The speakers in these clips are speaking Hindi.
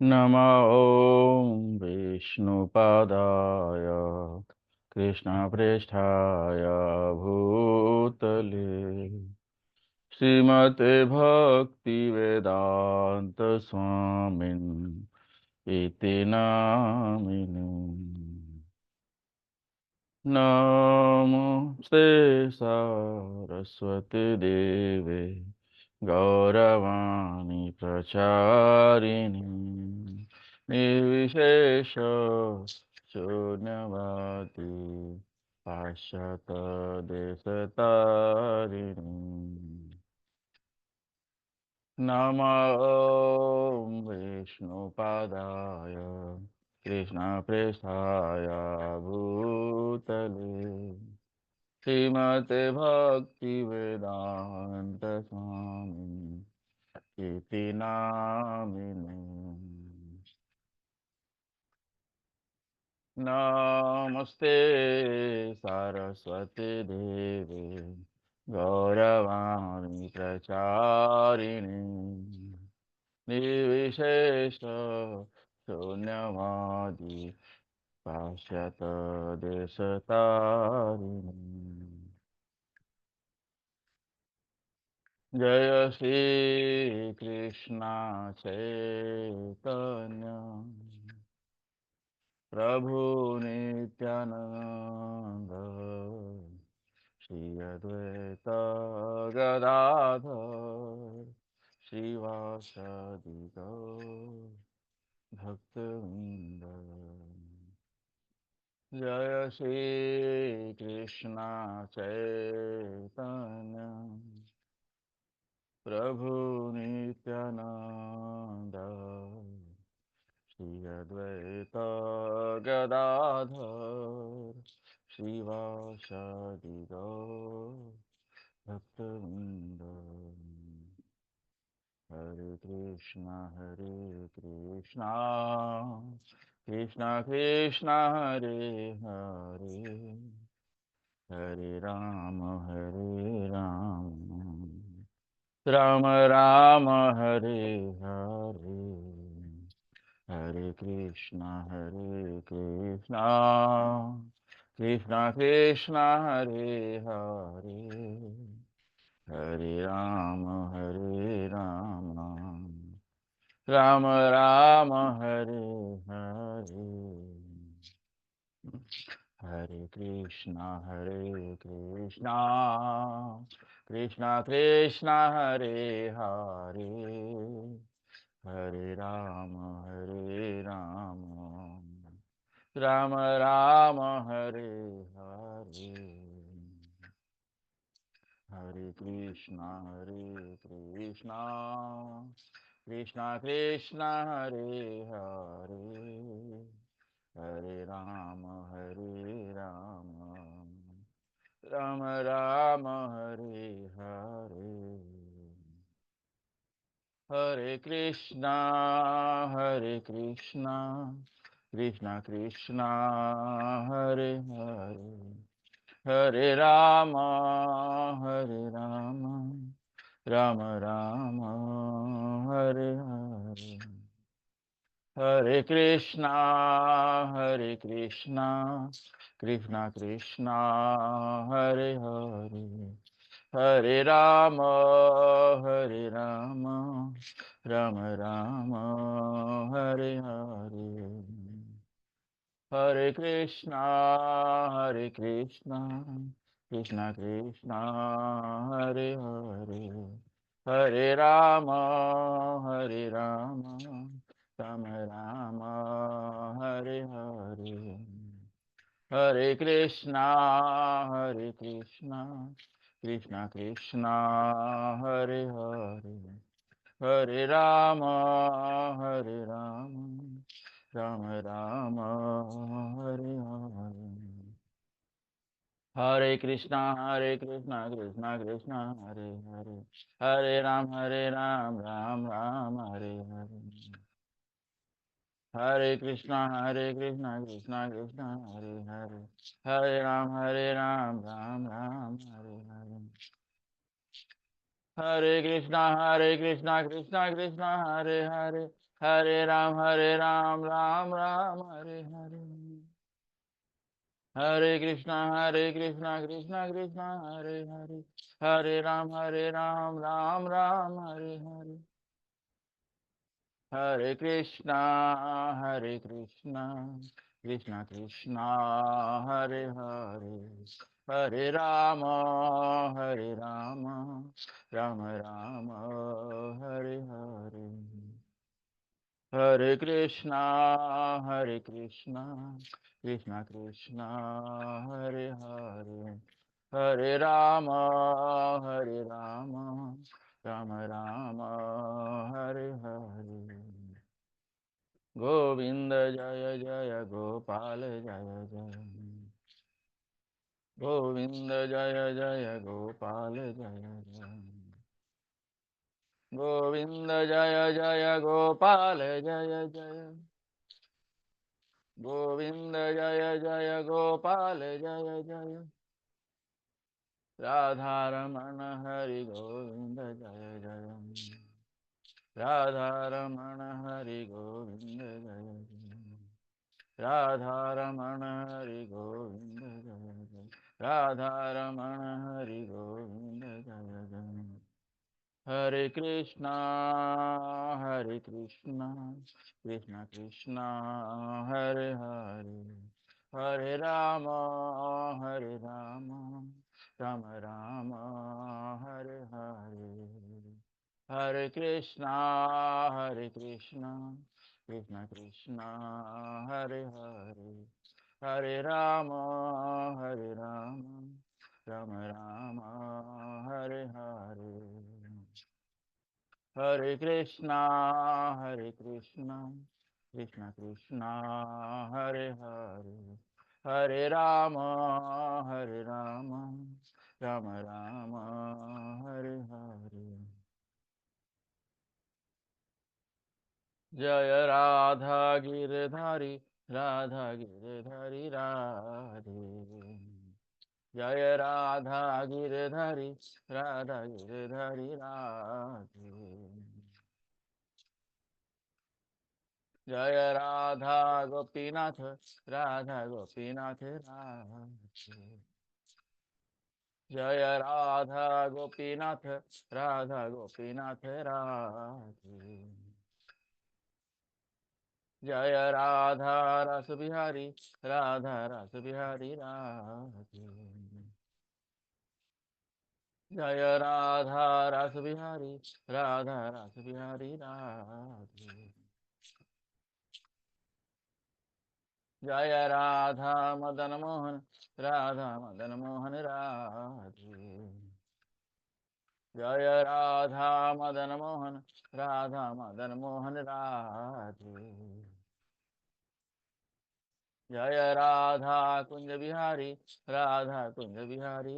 नमः ॐ विष्णुपादाय कृष्णप्रेष्ठाय भूतले श्रीमते भक्तिवेदान्त स्वामिन् इति नामिने। नमस्ते सरस्वती देवे गौरवाणी प्रचारिणी निर्विशेष शून्यवादी पाश्चात्यदेशतारिणी। नमः ॐ विष्णुपादाय कृष्णप्रेष्ठाय भूतले श्रीमते भक्तिवेदान्त स्वामी इति नामिने। नमस्ते सरस्वती देवे गौरवाणी प्रचारिणी निर्विशेष शून्यवादी पाश्चात्यदेशतारिणी। जय श्री कृष्ण चैतन्य प्रभु नित्यानंद श्री अद्वैत गदाधर श्रीवासदि गौर भक्तवृंद। जय श्री कृष्ण चैतन्य प्रभु नित्यानंद श्री अद्वैत गदाधर श्रीवासदि गौर भक्तवृंद। हरे कृष्णा कृष्णा कृष्णा हरे हरे हरे राम राम राम हरे हरे। हरे कृष्णा कृष्णा कृष्णा हरे हरे हरे राम राम राम हरे हरे। हरे कृष्णा कृष्णा कृष्णा हरे हरे हरे राम राम राम हरे हरे। हरे कृष्णा कृष्णा कृष्णा हरे हरे हरे राम राम राम हरे हरे। हरे कृष्णा कृष्णा कृष्णा हरे हरे हरे राम राम राम हरे हरे। हरे कृष्णा कृष्णा कृष्णा हरे हरे हरे राम राम राम हरे हरे। हरे कृष्णा कृष्णा कृष्णा हरे हरे हरे राम राम राम हरे हरे। हरे कृष्णा कृष्णा कृष्णा हरे हरे हरे राम राम राम हरे हरे। हरे कृष्णा कृष्णा कृष्णा हरे हरे हरे राम राम हरे हरे। हरे कृष्णा कृष्णा कृष्णा हरे हरे हरे राम राम हरे हरे। हरे कृष्णा कृष्णा कृष्णा हरे हरे हरे राम राम राम हरे हरे। हरे कृष्णा कृष्णा कृष्णा हरे हरे। हरे राम राम हरे हरे। हरे कृष्णा कृष्णा कृष्णा हरे हरे। हरे राम राम राम हरे हरे। हरे कृष्णा कृष्णा कृष्णा हरे हरे। हरे राम राम राम हरे हरे। गोविंद जय जय गोपाल जय जय। गोविंद जय जय गोपाल जय जय। गोविंद जय जय गोपाल जय जय। गोविंद जय जय गोपाल जय जय। राधारमण हरि गोविंद जय जय। राधारमण हरि गोविंद जय जय। राधारमण हरि गोविंद जय जय। राधारमण हरि गोविंद जय जय। हरे कृष्णा कृष्णा कृष्णा हरे हरे। हरे राम राम राम हरे हरे। हरे कृष्णा कृष्णा कृष्णा हरे हरे। हरे राम राम राम हरे हरे। हरे कृष्णा कृष्णा कृष्णा हरे हरे। हरे राम राम राम हरे हरे। जय राधा गिरधारी राधे। जय राधा गिरधारी राधे। जय राधा गोपीनाथ राधे। जय राधा गोपीनाथ राधे। जय राधा रस बिहारी राधे। जय राधा रस बिहारी राधे। जय राधा मदन मोहन राधे। जय राधा मदन मोहन राधे। जय राधा कुंज बिहारी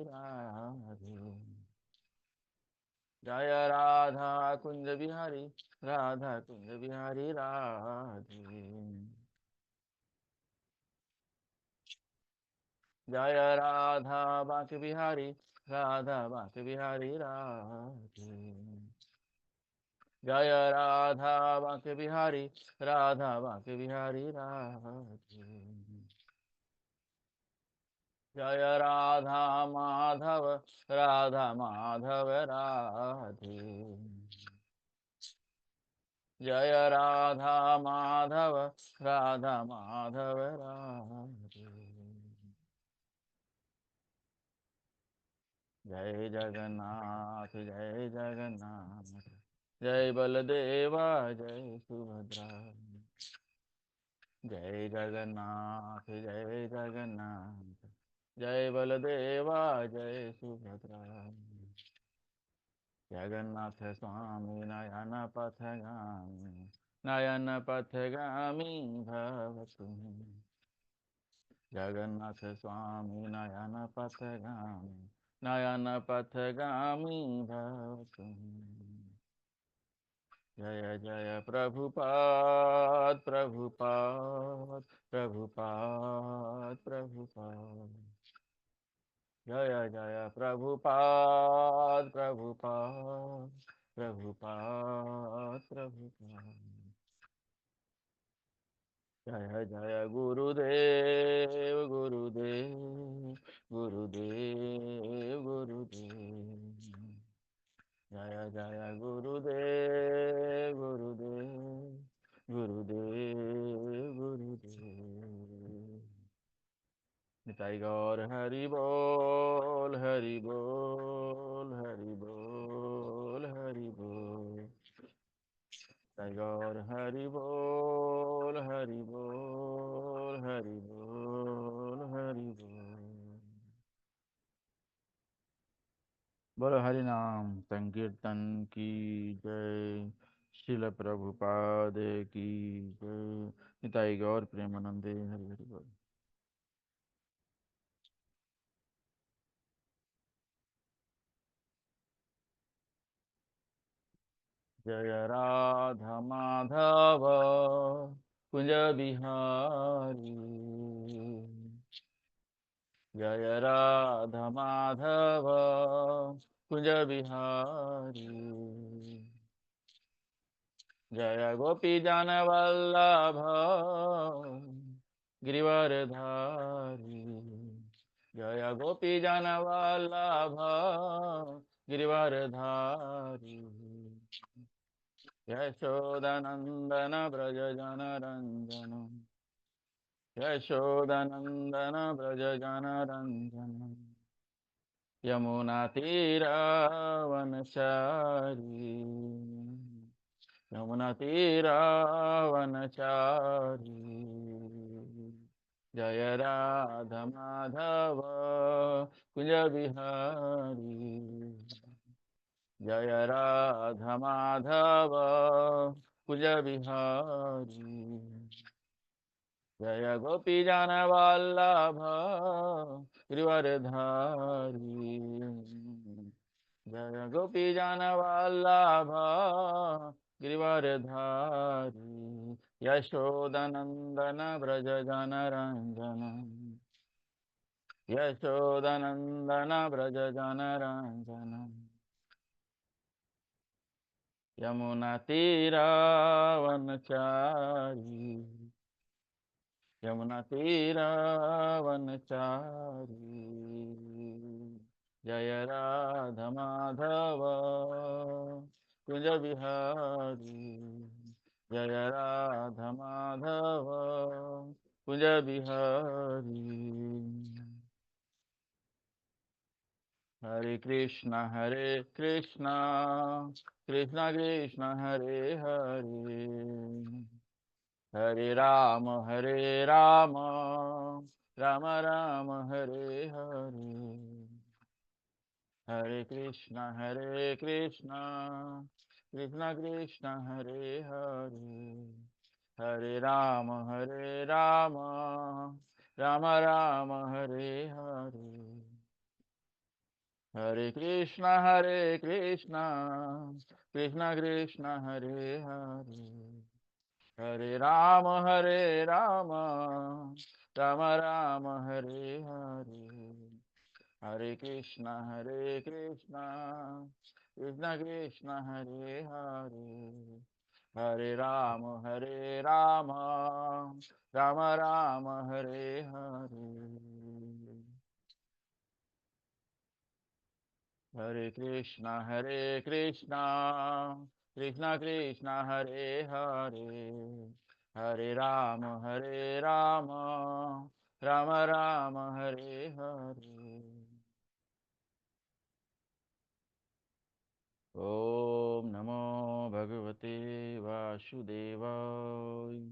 राधे। जय राधा कुंज बिहारी राधे। जय राधा बांके बिहारी राधे। जय राधा बांके बिहारी राधे। जय राधा माधव राधे। जय राधा माधव राधे। जय जगन्नाथ जय बलदेवा जय सुभद्रा। जय जगन्नाथ जय बलदेवा जय सुभद्रा। जगन्नाथ स्वामी नयन पथगामी भव तुम। जगन्नाथ स्वामी नयन पथगामी भव तुम। जय जय प्रभुपाद। जय जय प्रभुपाद। जय जय गुरुदेव गुरुदेव गुरुदेव गुरुदेव। जय जय गुरुदेव गुरुदेव गुरुदेव गुरुदेव। निताई गौर हरि बोल हरि बोल हरि बोल हरि बोल। निताई गौर हरि बोल हरि बोल हरि बोल हरि बोल। बोलो हरि नाम संकीर्तन की जय। शिल प्रभुपाद की जय। निताई गौर प्रेमानंदे हरि हरि बोल। जय राधा माधव कुंज बिहारी। जय राधा माधव कुंज बिहारी। जय गोपी जन वल्लभ गिरिवरधारी। जय गोपी जन वल्लभ गिरिवरधारी। यशोदनन्दन व्रज जनरञ्जन। यशोदनन्दन व्रज जनरञ्जन। यमुनातीरावनचारी। यमुनातीरावनचारी। जय राधा माधव कुंज बिहारी। जय राधा माधव कुंज बिहारी। जय गोपी जन वल्लभ गिरिवरधारी। जय गोपी जन वल्लभ गिरिवरधारी। यशोदनन्दन व्रज जनरञ्जन। यशोदनन्दन व्रज जनरञ्जन। यमुनातीरावनचारी। यमुनातीरावनचारी। जय राधा माधव कुंज बिहारी। जय राधा माधव कुंज बिहारी। हरे कृष्णा कृष्णा कृष्णा हरे हरे। हरे राम राम राम हरे हरे। हरे कृष्णा कृष्णा कृष्णा हरे हरे। हरे राम राम हरे हरे। हरे कृष्णा कृष्णा कृष्णा हरे हरे। हरे राम राम हरे हरे। हरे कृष्णा कृष्णा हरे हरे। हरे राम राम हरे हरे। हरे कृष्णा कृष्णा हरे हरे। हरे राम राम हरे हरे। ओम नमो भगवते वासुदेवाय।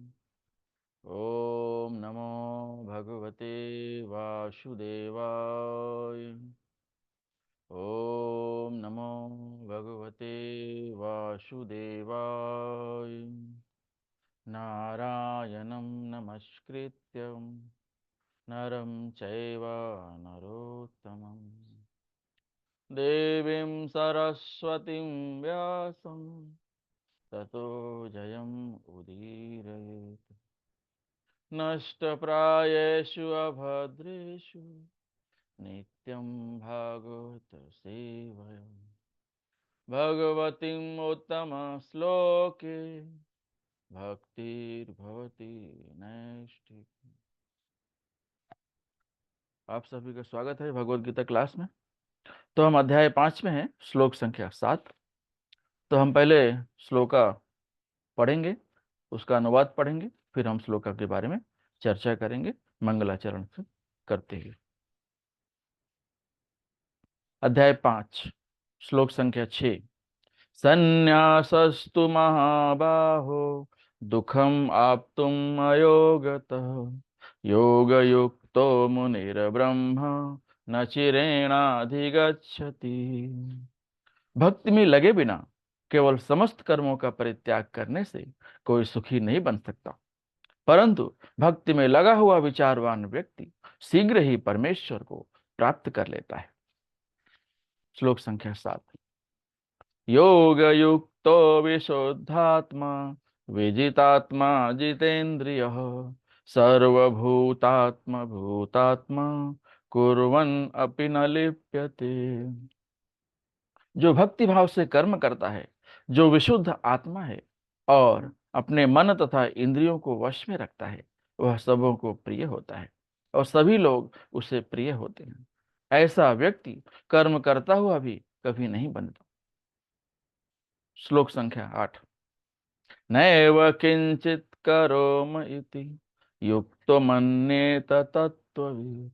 ओम नमो भगवते वासुदेवाय। ओम नमो भगवते वासुदेवाय। नारायणं नमस्कृत्यं नरं चैव नरोत्तमं देवीं सरस्वतीं व्यासं ततो जयम् उदीरयेत्। नष्टप्रायेषु अभद्रेषु नित्यं भागवत सेवया। भगवतीम् उत्तमश्लोके भक्तिर्भवति नैष्ठिकी। आप सभी का स्वागत है भगवत गीता क्लास में। तो हम अध्याय 5 में हैं, श्लोक संख्या 7। तो हम पहले श्लोका पढ़ेंगे, उसका अनुवाद पढ़ेंगे, फिर हम श्लोका के बारे में चर्चा करेंगे मंगलाचरण से करते हुए। अध्याय 5, श्लोक संख्या 6। संन्यासस्तु महाबाहो दुखम आप्तुम अयोगतः योगयुक्तो मुनिर्ब्रह्म न चिरेणाधिगच्छति। भक्ति में लगे बिना केवल समस्त कर्मों का परित्याग करने से कोई सुखी नहीं बन सकता, परंतु भक्ति में लगा हुआ विचारवान व्यक्ति शीघ्र ही परमेश्वर को प्राप्त कर लेता है। श्लोक संख्या 7। योग युक्तो विशुद्धात्मा विजितात्मा जितेन्द्रिय सर्वभूतात्म भूतात्मा कुर्वन् अपि न लिप्यते। जो भक्ति भाव से कर्म करता है, जो विशुद्ध आत्मा है और अपने मन तथा इंद्रियों को वश में रखता है, वह सबों को प्रिय होता है और सभी लोग उसे प्रिय होते हैं। ऐसा व्यक्ति कर्म करता हुआ भी कभी नहीं बनता। श्लोक संख्या 8। नैव किंचित करोम इति युक्तो मन्येत तत्त्ववित्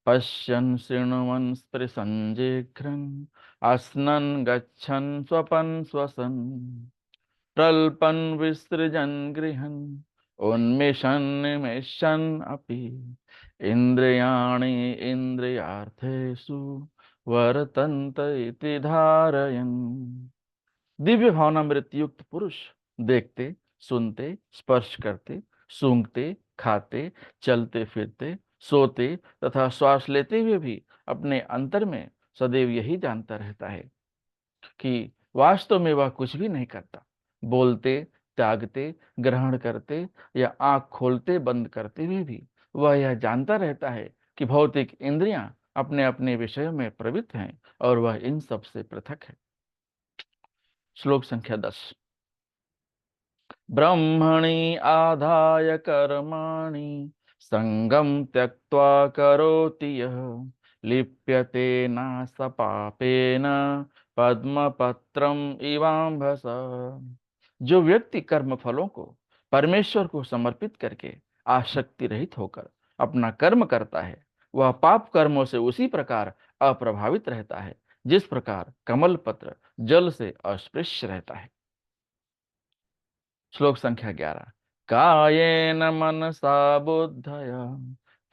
पश्यन् शृण्वन् स्पृशन् जिघ्रन् अस्नन् गच्छन् स्वपन् स्वसन् प्रल्पन् विसृजन् गृहन् उन्मिषन् निमिषन् अपि इन्द्रियाणि इन्द्रियार्थेषु वर्तन्त इति धारयन्। दिव्य भावनामृत युक्त पुरुष देखते, सुनते, स्पर्श करते, सूंघते, खाते, चलते फिरते, सोते तथा श्वास लेते हुए भी अपने अंतर में सदैव यही जानता रहता है कि वास्तव में वह कुछ भी नहीं करता। बोलते, त्यागते, ग्रहण करते या आंख खोलते बंद करते हुए भी वह यह जानता रहता है कि भौतिक इंद्रियां अपने अपने विषयों में प्रवृत्त हैं और वह इन सब से पृथक है। श्लोक संख्या 10। ब्रह्मणि आधाय कर्माणि संगम त्यक्त्वा करोति यः लिप्यते न स पापेन पद्मपत्रम इवाम्भस। जो व्यक्ति कर्म फलों को परमेश्वर को समर्पित करके आसक्ति रहित होकर अपना कर्म करता है, वह पाप कर्मों से उसी प्रकार अप्रभावित रहता है जिस प्रकार कमल पत्र जल से अस्पृश्य रहता है। श्लोक संख्या 11। कायेन मनसा बुद्धया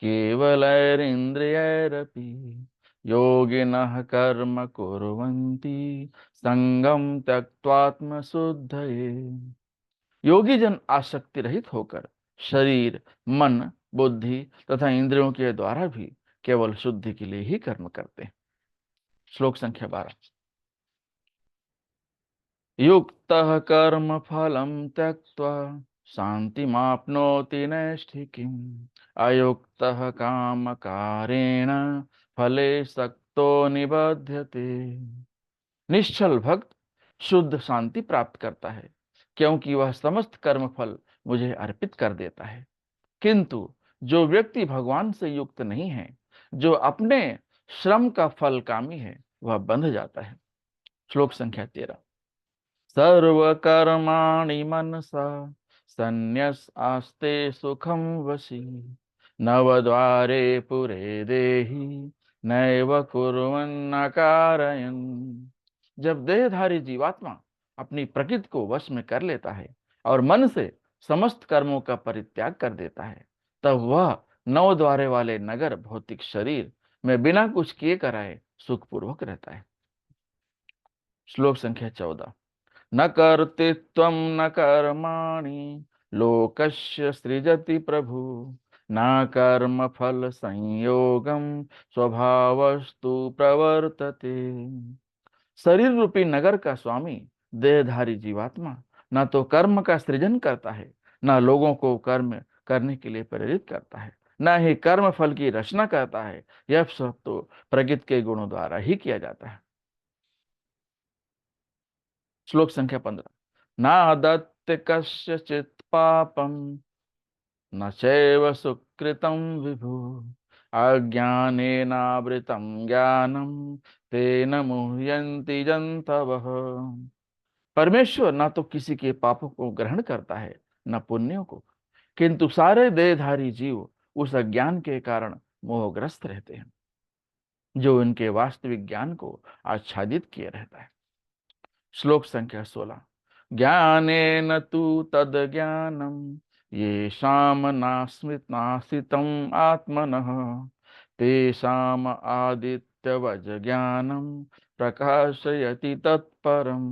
केवलैरिन्द्रियैरपि योगिनः कर्म कुर्वन्ति संगम त्यक्त्वात्मशुद्धये। योगी जन आसक्ति रहित होकर शरीर, मन, बुद्धि तथा इंद्रियों के द्वारा भी केवल शुद्धि के लिए ही कर्म करते हैं। श्लोक संख्या 12। युक्तः कर्म फलं त्यक्त्वा शान्तिमाप्नोति नैष्ठिकीम् अयुक्तः कामकारेण फले सक्तो निबध्यते। निश्चल भक्त शुद्ध शांति प्राप्त करता है क्योंकि वह समस्त कर्म फल मुझे अर्पित कर देता है। किंतु जो व्यक्ति भगवान से युक्त नहीं है, जो अपने श्रम का फल कामी है, वह बंध जाता है। श्लोक संख्या 13। सर्वकर्माणि मनसा संन्यस आस्ते सुखम वशी नवद्वारे पुरे देहि नैव कुर्वन्न कारयन्। जब देहधारी जीवात्मा अपनी प्रकृति को वश में कर लेता है और मन से समस्त कर्मों का परित्याग कर देता है, तब वह नौ द्वारे वाले नगर भौतिक शरीर में बिना कुछ किए कराए सुखपूर्वक रहता है। श्लोक संख्या 14। न कर्तृत्वं न कर्माणि लोकस्य सृजति प्रभु न कर्म फल संयोगम स्वभावस्तु प्रवर्तते। शरीर रूपी नगर का स्वामी देहधारी जीवात्मा न तो कर्म का सृजन करता है, न लोगों को कर्म करने के लिए प्रेरित करता है, न ही कर्म फल की रचना करता है। यह सब तो प्रकृति के गुणों द्वारा ही किया जाता है। श्लोक संख्या 15। नादत्त कस्यचित् पापम न चैव सुकृतं विभु अज्ञानेनावृतं ज्ञानम तेन मुह्यन्ति जन्तवः। परमेश्वर न तो किसी के पापों को ग्रहण करता है न पुण्यों को, किंतु सारे देहधारी जीव उस अज्ञान के कारण मोहग्रस्त रहते हैं जो इनके वास्तविक ज्ञान को आच्छादित किए रहता है। श्लोक संख्या 16। ज्ञानेन तु तद ज्ञानम येषाम नास्मितम् आत्मनः तेषाम आदित्यवज ज्ञानम प्रकाशयति तत्परम।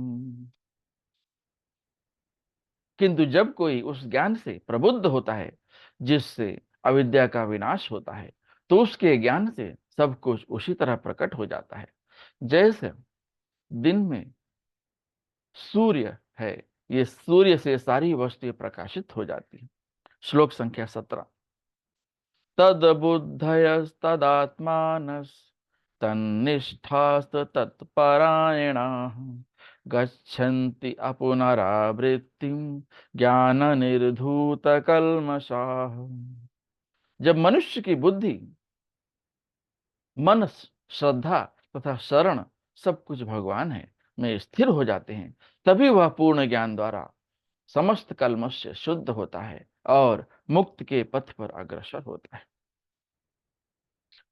किंतु जब कोई उस ज्ञान से प्रबुद्ध होता है जिससे अविद्या का विनाश होता है, तो उसके ज्ञान से सब कुछ उसी तरह प्रकट हो जाता है जैसे दिन में सूर्य है। ये सूर्य से सारी वस्तुएं प्रकाशित हो जाती है। श्लोक संख्या 17। तद्बुद्धयस्तदात्मानस् तन्निष्ठास्त तत्परायणाः गच्छन्ति अपुनरावृत्तिं ज्ञान निर्धूत कल्मषाः। जब मनुष्य की बुद्धि, मन, श्रद्धा तथा शरण सब कुछ भगवान है में स्थिर हो जाते हैं, तभी वह पूर्ण ज्ञान द्वारा समस्त कल्मष से शुद्ध होता है और मुक्त के पथ पर अग्रसर होता है।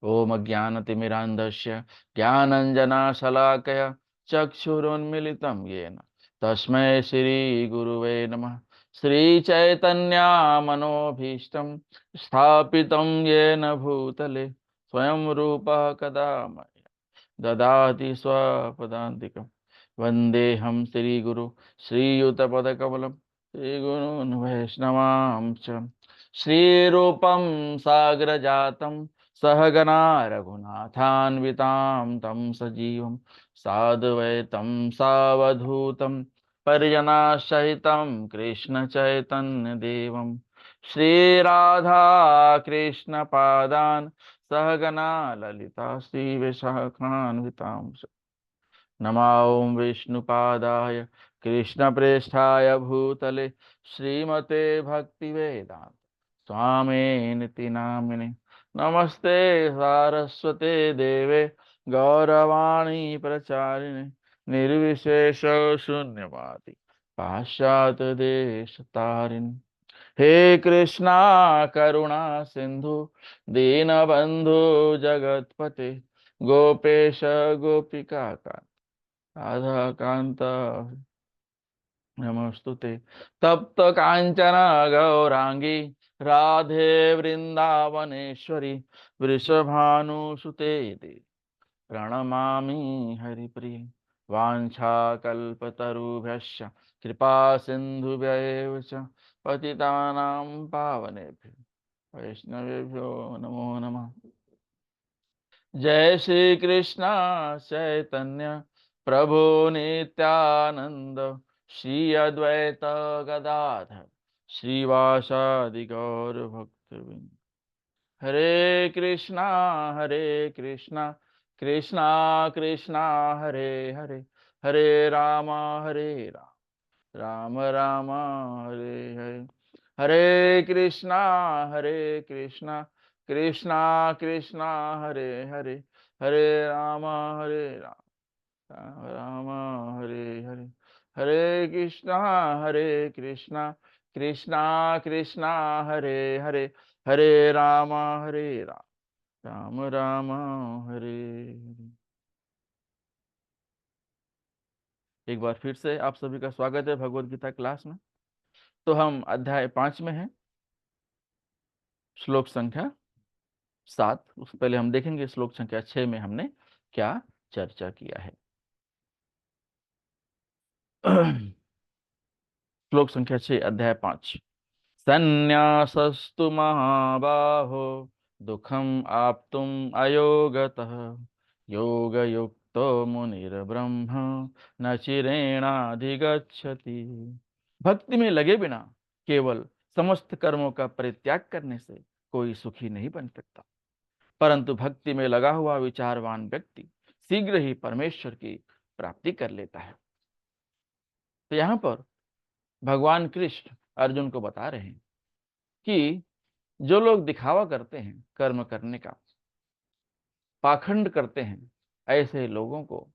ओम अज्ञानतिमिरान्धस्य ज्ञानञ्जनशलाकया चक्षुरुन्मीलितं येन तस्मै श्रीगुरुवे नमः। श्रीचैतन्यमनोभीष्टं स्थापितं येन भूतले स्वयं रूपः कदा ददाति स्वपदान्तिकं। वन्देऽहं श्रीगुरु श्रीयुतपदकमलं श्रीगुरून् वैष्णवांश्च। श्रीरूपं साग्रजातं सहगना रघुनाथान्वितां तं सजीवं साद्वैतं सावधूतं परिजनसहितं कृष्णचैतन्यदेवं श्रीराधा कृष्णपादान् सहगना ललिता श्रीविशाखान्वितांश्च। नमो विष्णुपादाय कृष्णप्रेष्ठाय भूतले श्रीमते भक्तिवेदांत स्वामिनिति नामिने। नमस्ते सारस्वते देवे गौरवाणी प्रचारिणे निर्विशेष शून्यवादी पाश्चात्य देश तारिणी। हे कृष्णा करुणा सिंधु दीनबंधु जगतपते गोपेश गोपिका राधा कांत नमस्तुते। तप्त कांचन गौरांगी राधे वृंदावनेश्वरी वृषभानुसुते देवी प्रणमामि हरिप्रिय। वाञ्छाकल्पतरुभ्यश्च कृपा सिन्धुभ्यैव च पतितानां पावनेभ्यो वैष्णवेभ्यो नमो नमः। जय श्री कृष्ण चैतन्य प्रभु नित्यानंद श्री अद्वैत गदाधर श्रीवासादि गौर भक्तवृंद। हरे कृष्णा कृष्णा कृष्णा हरे हरे हरे राम राम राम हरे हरे। हरे कृष्णा कृष्णा कृष्णा हरे हरे हरे राम राम राम हरे हरे। हरे कृष्णा कृष्णा कृष्णा हरे हरे हरे राम राम राम हरे हरे। एक बार फिर से आप सभी का स्वागत है भगवत गीता क्लास में। तो हम अध्याय 5 में हैं, श्लोक संख्या 7। उससे पहले हम देखेंगे श्लोक संख्या 6 में हमने क्या चर्चा किया है। श्लोक संख्या 6 अध्याय 5। संन्यासस्तु महाबाहो दुखम आप्तुम अयोगतः योगयुक्तो मुनिर्ब्रह्म न चिरेणाधिगच्छति। भक्ति में लगे बिना केवल समस्त कर्मों का परित्याग करने से कोई सुखी नहीं बन सकता, परंतु भक्ति में लगा हुआ विचारवान व्यक्ति शीघ्र ही परमेश्वर की प्राप्ति कर लेता है। तो यहाँ पर भगवान कृष्ण अर्जुन को बता रहे हैं कि जो लोग दिखावा करते हैं कर्म करने का, पाखंड करते हैं, ऐसे लोगों को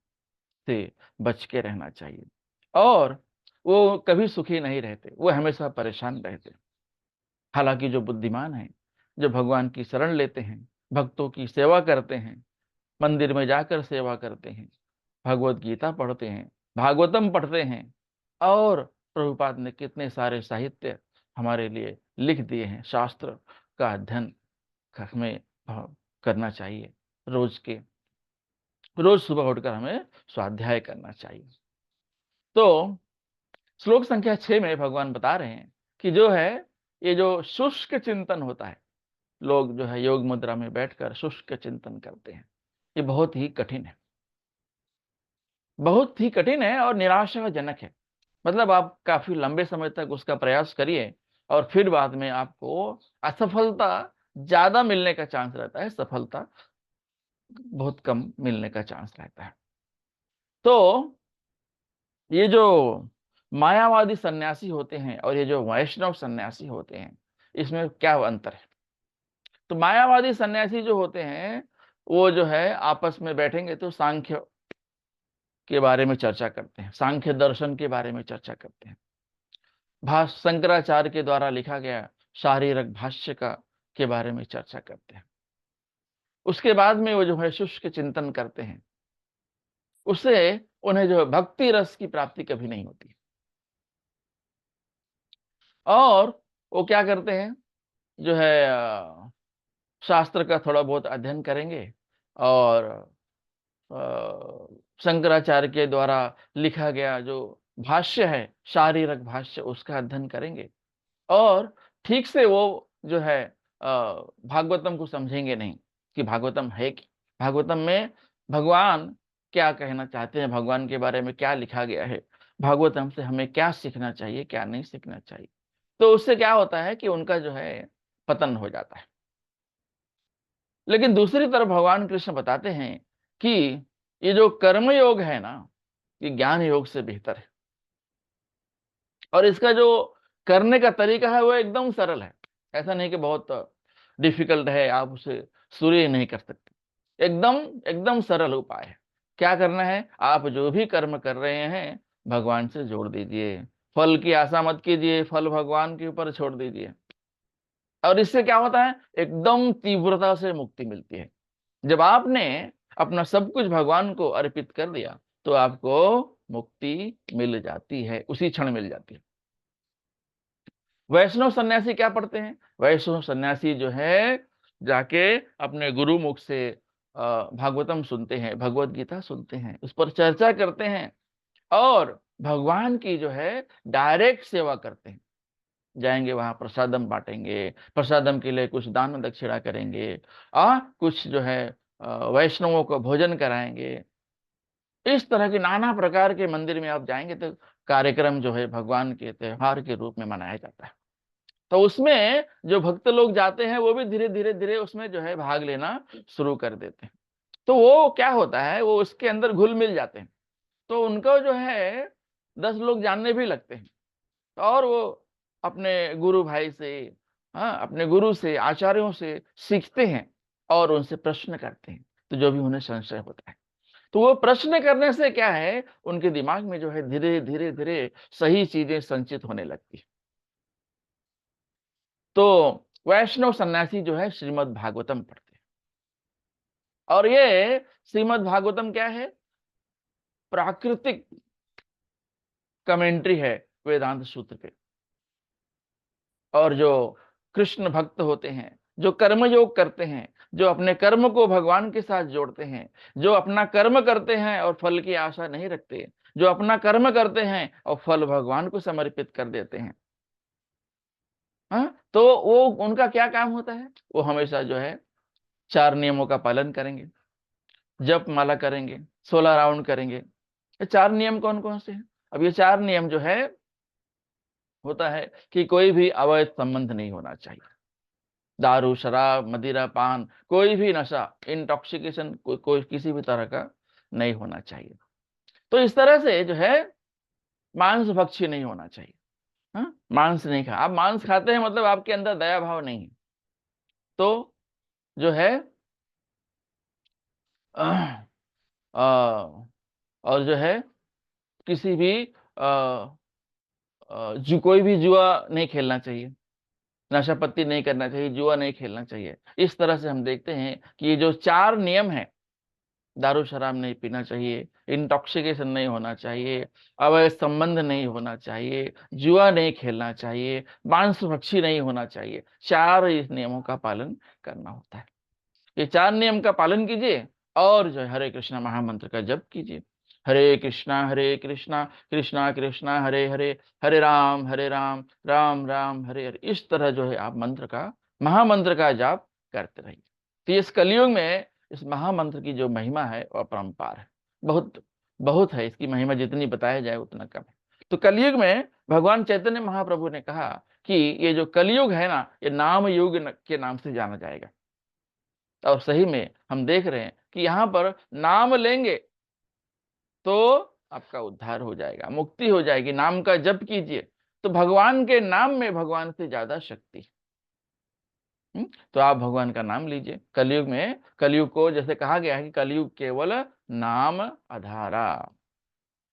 से बच के रहना चाहिए। और वो कभी सुखी नहीं रहते, वो हमेशा परेशान रहते। हालांकि जो बुद्धिमान हैं, जो भगवान की शरण लेते हैं, भक्तों की सेवा करते हैं, मंदिर में जाकर सेवा करते हैं, भगवत गीता पढ़ते हैं, भागवतम पढ़ते हैं, और प्रभुपाद ने कितने सारे साहित्य हमारे लिए लिख दिए हैं। शास्त्र का अध्ययन हमें करना चाहिए। रोज सुबह उठकर हमें स्वाध्याय करना चाहिए। तो श्लोक संख्या 6 में भगवान बता रहे हैं कि जो है ये जो शुष्क चिंतन होता है, लोग जो है योग मुद्रा में बैठकर शुष्क चिंतन करते हैं, ये बहुत ही कठिन है, बहुत ही कठिन है और निराशाजनक है। मतलब आप काफी लंबे समय तक उसका प्रयास करिए और फिर बाद में आपको असफलता ज्यादा मिलने का चांस रहता है, सफलता बहुत कम मिलने का चांस रहता है। तो ये जो मायावादी सन्यासी होते हैं और ये जो वैष्णव सन्यासी होते हैं, इसमें क्या अंतर है? तो मायावादी सन्यासी जो होते हैं, वो जो है आपस में बैठेंगे तो सांख्य के बारे में चर्चा करते हैं, सांख्य दर्शन के बारे में चर्चा करते हैं, शंकराचार्य के द्वारा लिखा गया शारीरक भाष्य का के बारे में चर्चा करते हैं। उसके बाद में वो जो है शुष्क चिंतन करते हैं, उससे उन्हें जो है भक्ति रस की प्राप्ति कभी नहीं होती। और वो क्या करते हैं, जो है शास्त्र का थोड़ा बहुत अध्ययन करेंगे और शंकराचार्य के द्वारा लिखा गया जो भाष्य है, शारीरक भाष्य, उसका अध्ययन करेंगे। और ठीक से वो जो है भागवतम को समझेंगे नहीं कि भागवतम है क्या, भागवतम में भगवान क्या कहना चाहते हैं, भगवान के बारे में क्या लिखा गया है, भागवतम से हमें क्या सीखना चाहिए, क्या नहीं सीखना चाहिए। तो उससे क्या होता है कि उनका जो है पतन हो जाता है। लेकिन दूसरी तरफ भगवान कृष्ण बताते हैं कि ये जो कर्म योग है ना, ये ज्ञान योग से बेहतर है। और इसका जो करने का तरीका है वो एकदम सरल है। ऐसा नहीं कि बहुत डिफिकल्ट है, आप उसे सूर्य नहीं कर सकते। एकदम एकदम सरल उपाय है। क्या करना है, आप जो भी कर्म कर रहे हैं भगवान से जोड़ दीजिए, फल की आशा मत कीजिए, फल भगवान के ऊपर छोड़ दीजिए। और इससे क्या होता है, एकदम तीव्रता से मुक्ति मिलती है। जब आपने अपना सब कुछ भगवान को अर्पित कर दिया तो आपको मुक्ति मिल जाती है, उसी क्षण मिल जाती है। वैष्णव सन्यासी क्या पढ़ते हैं, वैष्णव सन्यासी जो है जाके अपने गुरु मुख से भागवतम सुनते हैं, भगवत गीता सुनते हैं, उस पर चर्चा करते हैं और भगवान की जो है डायरेक्ट सेवा करते हैं। जाएंगे वहां प्रसादम बांटेंगे, प्रसादम के लिए कुछ दान दक्षिणा करेंगे, कुछ जो है वैष्णवों को भोजन कराएंगे। इस तरह के नाना प्रकार के मंदिर में आप जाएंगे तो कार्यक्रम जो है भगवान के त्योहार के रूप में मनाया जाता है। तो उसमें जो भक्त लोग जाते हैं वो भी धीरे धीरे धीरे उसमें जो है भाग लेना शुरू कर देते हैं। तो वो क्या होता है, वो उसके अंदर घुल मिल जाते हैं। तो उनको जो है 10 लोग जानने भी लगते हैं और वो अपने गुरु भाई से, अपने गुरु से, आचार्यों से सीखते हैं और उनसे प्रश्न करते हैं। तो जो भी उन्हें संशय होता है तो वो प्रश्न करने से क्या है, उनके दिमाग में जो है धीरे धीरे धीरे सही चीजें संचित होने लगती है। तो वैष्णव सन्यासी जो है श्रीमद् भागवतम पढ़ते हैं। और ये श्रीमद् भागवतम क्या है, प्राकृतिक कमेंट्री है वेदांत सूत्र पे। और जो कृष्ण भक्त होते हैं, जो कर्म योग करते हैं, जो अपने कर्म को भगवान के साथ जोड़ते हैं, जो अपना कर्म करते हैं और फल की आशा नहीं रखते, जो अपना कर्म करते हैं और फल भगवान को समर्पित कर देते हैं, तो वो उनका क्या काम होता है, वो हमेशा जो है 4 नियमों का पालन करेंगे, जप माला करेंगे, 16 राउंड करेंगे। ये 4 नियम कौन कौन से हैं? अब ये 4 नियम जो है होता है कि कोई भी अवैध संबंध नहीं होना चाहिए, दारू शराब मदिरा पान कोई भी नशा, इंटॉक्सिकेशन कोई किसी भी तरह का नहीं होना चाहिए। तो इस तरह से जो है मांस भक्षी नहीं होना चाहिए। मांस नहीं खा। आप मांस खाते हैं मतलब आपके अंदर दया भाव नहीं है। तो जो है अ, और जो है किसी भी जो कोई भी जुआ नहीं खेलना चाहिए, नशापत्ती नहीं करना चाहिए, जुआ नहीं खेलना चाहिए। इस तरह से हम देखते हैं कि ये जो 4 नियम हैं, दारू शराब नहीं पीना चाहिए, इंटॉक्सिकेशन नहीं होना चाहिए, अवैध संबंध नहीं होना चाहिए, जुआ नहीं खेलना चाहिए, मांस भक्षी नहीं होना चाहिए, 4 इस नियमों का पालन करना होता है। ये 4 नियम का पालन कीजिए और जो है हरे कृष्णा महामंत्र का जप कीजिए। हरे कृष्णा कृष्णा कृष्णा हरे हरे, हरे राम राम राम हरे हरे। इस तरह जो है आप मंत्र का, महामंत्र का जाप करते रहिए। तो इस कलयुग में इस महामंत्र की जो महिमा है वह अपरंपार है। बहुत बहुत है, इसकी महिमा जितनी बताया जाए उतना कम है। तो कलयुग में भगवान चैतन्य महाप्रभु ने कहा कि ये जो कलयुग है ना, ये नाम युग के नाम से जाना जाएगा। और सही में हम देख रहे हैं कि यहां पर नाम लेंगे तो आपका उद्धार हो जाएगा, मुक्ति हो जाएगी। नाम का जप कीजिए तो भगवान के नाम में भगवान से ज्यादा शक्ति है। तो आप भगवान का नाम लीजिए। कलयुग में, कलयुग को जैसे कहा गया है कि कलयुग केवल नाम आधारा।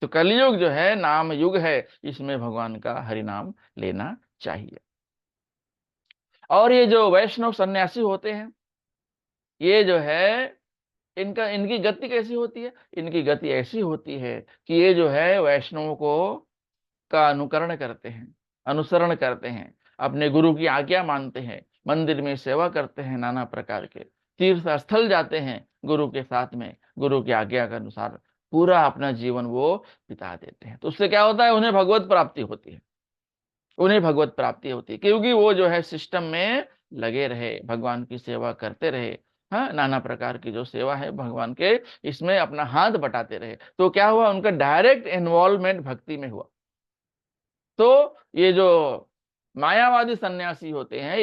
तो कलयुग जो है नाम युग है, इसमें भगवान का हरि नाम लेना चाहिए। और ये जो वैष्णव सन्यासी होते हैं, ये जो है इनकी गति कैसी होती है? इनकी गति ऐसी होती है कि ये जो है वैष्णवों को का अनुकरण करते हैं, अनुसरण करते हैं, अपने गुरु की आज्ञा मानते हैं, मंदिर में सेवा करते हैं, नाना प्रकार के तीर्थ स्थल जाते हैं गुरु के साथ में, गुरु की आज्ञा के अनुसार पूरा अपना जीवन वो बिता देते हैं। तो उससे क्या होता है? उन्हें भगवत प्राप्ति होती है। उन्हें भगवत प्राप्ति होती है क्योंकि वो जो है सिस्टम में लगे रहे, भगवान की सेवा करते रहे। हाँ, नाना प्रकार की जो सेवा है भगवान के, इसमें अपना हाथ बटाते रहे। तो क्या हुआ? उनका डायरेक्ट इन्वॉल्वमेंट भक्ति में हुआ। तो ये जो मायावादी सन्यासी होते हैं,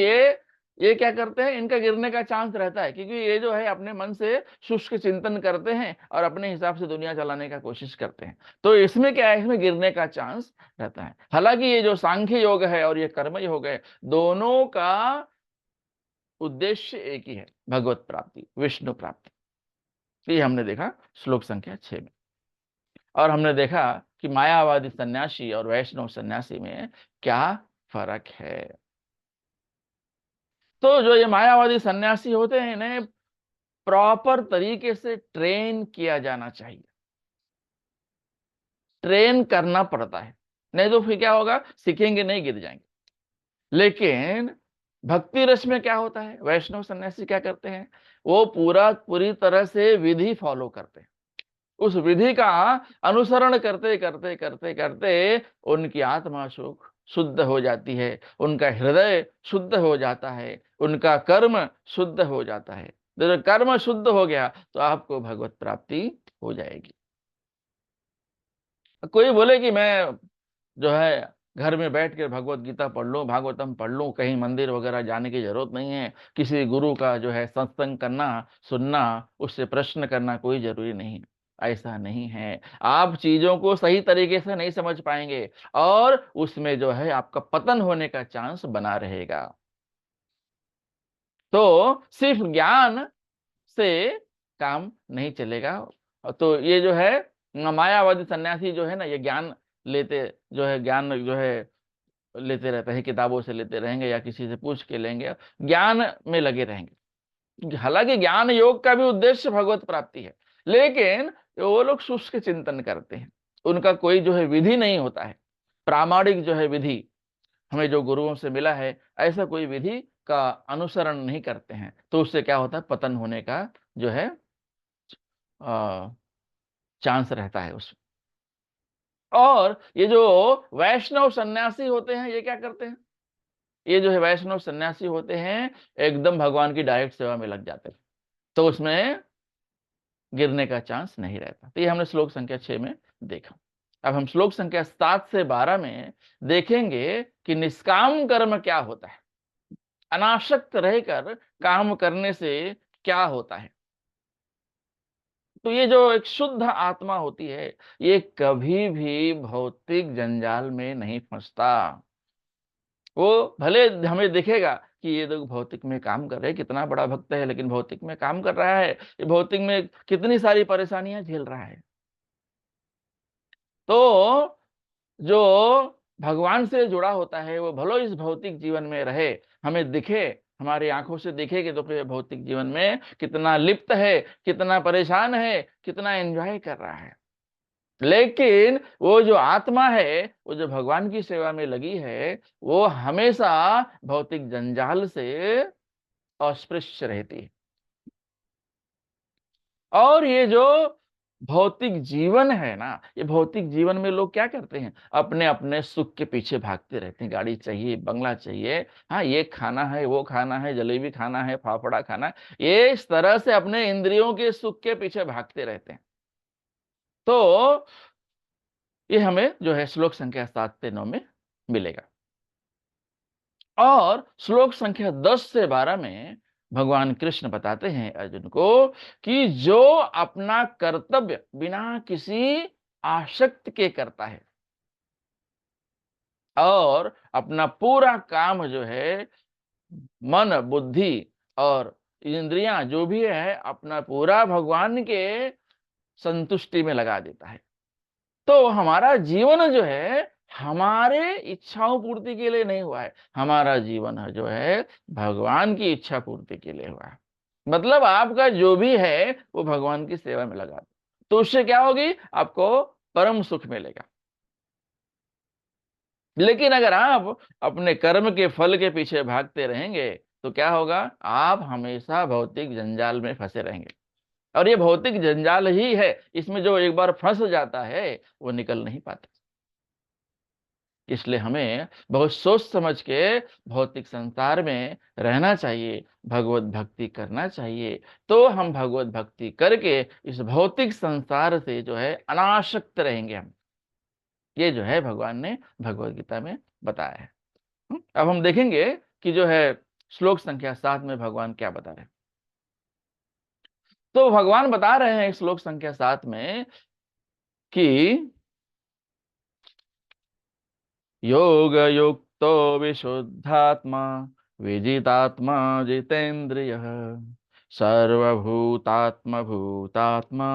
ये क्या करते हैं? इनका गिरने का चांस रहता है क्योंकि ये जो है अपने मन से शुष्क चिंतन करते हैं और अपने हिसाब से दुनिया चलाने का कोशिश करते हैं। तो इसमें क्या है? इसमें गिरने का चांस रहता है। हालांकि ये जो सांख्य योग है और ये कर्म योग है, दोनों का उद्देश्य एक ही है, भगवत प्राप्ति, विष्णु प्राप्ति। तो ये हमने देखा श्लोक संख्या 6 में। और हमने देखा कि मायावादी सन्यासी और वैष्णव सन्यासी में क्या फर्क है। तो जो ये मायावादी सन्यासी होते हैं, इन्हें प्रॉपर तरीके से ट्रेन किया जाना चाहिए। ट्रेन करना पड़ता है, नहीं तो फिर क्या होगा? सीखेंगे नहीं, गिर जाएंगे। लेकिन भक्ति रस में क्या होता है? वैष्णव सन्यासी क्या करते हैं? वो पूरी तरह से विधि फॉलो करते हैं। उस विधि का अनुसरण करते करते करते करते उनकी आत्मा सुख शुद्ध हो जाती है, उनका हृदय शुद्ध हो जाता है, उनका कर्म शुद्ध हो जाता है। जब कर्म शुद्ध हो गया तो आपको भगवत प्राप्ति हो जाएगी। कोई बोले कि मैं जो है घर में बैठ के भगवत गीता पढ़ लूं, भागवतम पढ़ लूं, कहीं मंदिर वगैरह जाने की जरूरत नहीं है, किसी गुरु का जो है सत्संग करना, सुनना, उससे प्रश्न करना कोई जरूरी नहीं। ऐसा नहीं है। आप चीजों को सही तरीके से नहीं समझ पाएंगे और उसमें जो है आपका पतन होने का चांस बना रहेगा। तो सिर्फ ज्ञान से काम नहीं चलेगा। तो ये जो है मायावादी सन्यासी जो है ना, ये ज्ञान लेते, जो है ज्ञान जो है लेते रहते हैं, किताबों से लेते रहेंगे या किसी से पूछ के लेंगे, ज्ञान में लगे रहेंगे। हालांकि ज्ञान योग का भी उद्देश्य भगवत प्राप्ति है, लेकिन वो लोग शुष्क चिंतन करते हैं। उनका कोई जो है विधि नहीं होता है, प्रामाणिक जो है विधि हमें जो गुरुओं से मिला है, ऐसा कोई विधि का अनुसरण नहीं करते हैं। तो उससे क्या होता है? पतन होने का जो है चांस रहता है उसमें। और ये जो वैष्णव सन्यासी होते हैं, ये क्या करते हैं? ये जो है वैष्णव सन्यासी होते हैं, एकदम भगवान की डायरेक्ट सेवा में लग जाते हैं। तो उसमें गिरने का चांस नहीं रहता। तो ये हमने श्लोक संख्या 6 में देखा। अब हम श्लोक संख्या 7 से 12 में देखेंगे कि निष्काम कर्म क्या होता है, अनासक्त रहकर काम करने से क्या होता है। तो ये जो एक शुद्ध आत्मा होती है, ये कभी भी भौतिक जंजाल में नहीं फंसता। वो भले हमें दिखेगा कि ये लोग भौतिक में काम कर रहे हैं, कितना बड़ा भक्त है, लेकिन भौतिक में काम कर रहा है, ये भौतिक में कितनी सारी परेशानियां झेल रहा है। तो जो भगवान से जुड़ा होता है वो भलो इस भौतिक जीवन में रहे, हमें दिखे, हमारी आंखों से दिखे कि तो फिर भौतिक जीवन में कितना लिप्त है, कितना परेशान है, कितना एंजॉय कर रहा है। लेकिन वो जो आत्मा है, वो जो भगवान की सेवा में लगी है, वो हमेशा भौतिक जंजाल से अस्पृश्य रहती है। और ये जो भौतिक जीवन है ना, ये भौतिक जीवन में लोग क्या करते हैं, अपने अपने सुख के पीछे भागते रहते हैं। गाड़ी चाहिए, बंगला चाहिए, हाँ ये खाना है, वो खाना है, जलेबी खाना है, फाफड़ा खाना है, ये इस तरह से अपने इंद्रियों के सुख के पीछे भागते रहते हैं। तो ये हमें जो है श्लोक संख्या 7 से 9 में मिलेगा। और श्लोक संख्या 10 से 12 में भगवान कृष्ण बताते हैं अर्जुन को कि जो अपना कर्तव्य बिना किसी आसक्ति के करता है और अपना पूरा काम जो है मन बुद्धि और इंद्रियां जो भी है अपना पूरा भगवान के संतुष्टि में लगा देता है, तो हमारा जीवन जो है हमारे इच्छाओं पूर्ति के लिए नहीं हुआ है, हमारा जीवन है जो है भगवान की इच्छा पूर्ति के लिए हुआ है। मतलब आपका जो भी है वो भगवान की सेवा में लगा दो, तो उससे क्या होगी, आपको परम सुख मिलेगा। लेकिन अगर आप अपने कर्म के फल के पीछे भागते रहेंगे तो क्या होगा, आप हमेशा भौतिक जंजाल में फंसे रहेंगे। और ये भौतिक जंजाल ही है, इसमें जो एक बार फंस जाता है वो निकल नहीं पाता। इसलिए हमें बहुत सोच समझ के भौतिक संसार में रहना चाहिए, भगवत भक्ति करना चाहिए। तो हम भगवत भक्ति करके इस भौतिक संसार से जो है अनासक्त रहेंगे हम। ये जो है भगवान ने भगवत गीता में बताया है। अब हम देखेंगे कि जो है श्लोक संख्या 7 में भगवान क्या बता रहे हैं। तो भगवान बता रहे हैं श्लोक संख्या 7 में कि योग युक्तो विशुद्धात्मा विजितात्मा जितेन्द्रियः सर्वभूतात्म भूतात्मा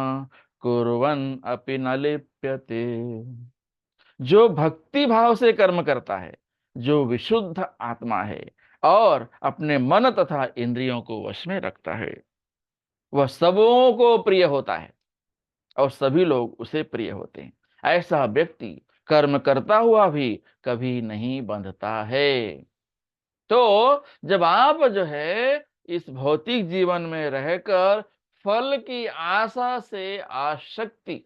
कुर्वन् अपि न लिप्यते। जो भक्ति भाव से कर्म करता है, जो विशुद्ध आत्मा है और अपने मन तथा इंद्रियों को वश में रखता है, वह सबों को प्रिय होता है और सभी लोग उसे प्रिय होते हैं। ऐसा व्यक्ति कर्म करता हुआ भी कभी नहीं बंधता है। तो जब आप जो है इस भौतिक जीवन में रहकर फल की आशा से आसक्ति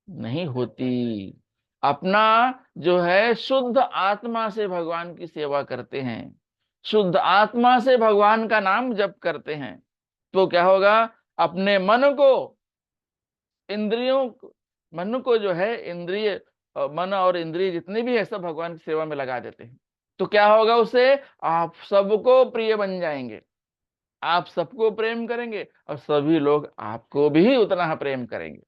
नहीं होती, अपना जो है शुद्ध आत्मा से भगवान की सेवा करते हैं, शुद्ध आत्मा से भगवान का नाम जप करते हैं, तो क्या होगा, अपने मन को इंद्रियों मन को जो है इंद्रिय मन और इंद्रिय जितने भी है सब भगवान की सेवा में लगा देते हैं, तो क्या होगा, उससे आप सबको प्रिय बन जाएंगे, आप सबको प्रेम करेंगे और सभी लोग आपको भी उतना प्रेम करेंगे।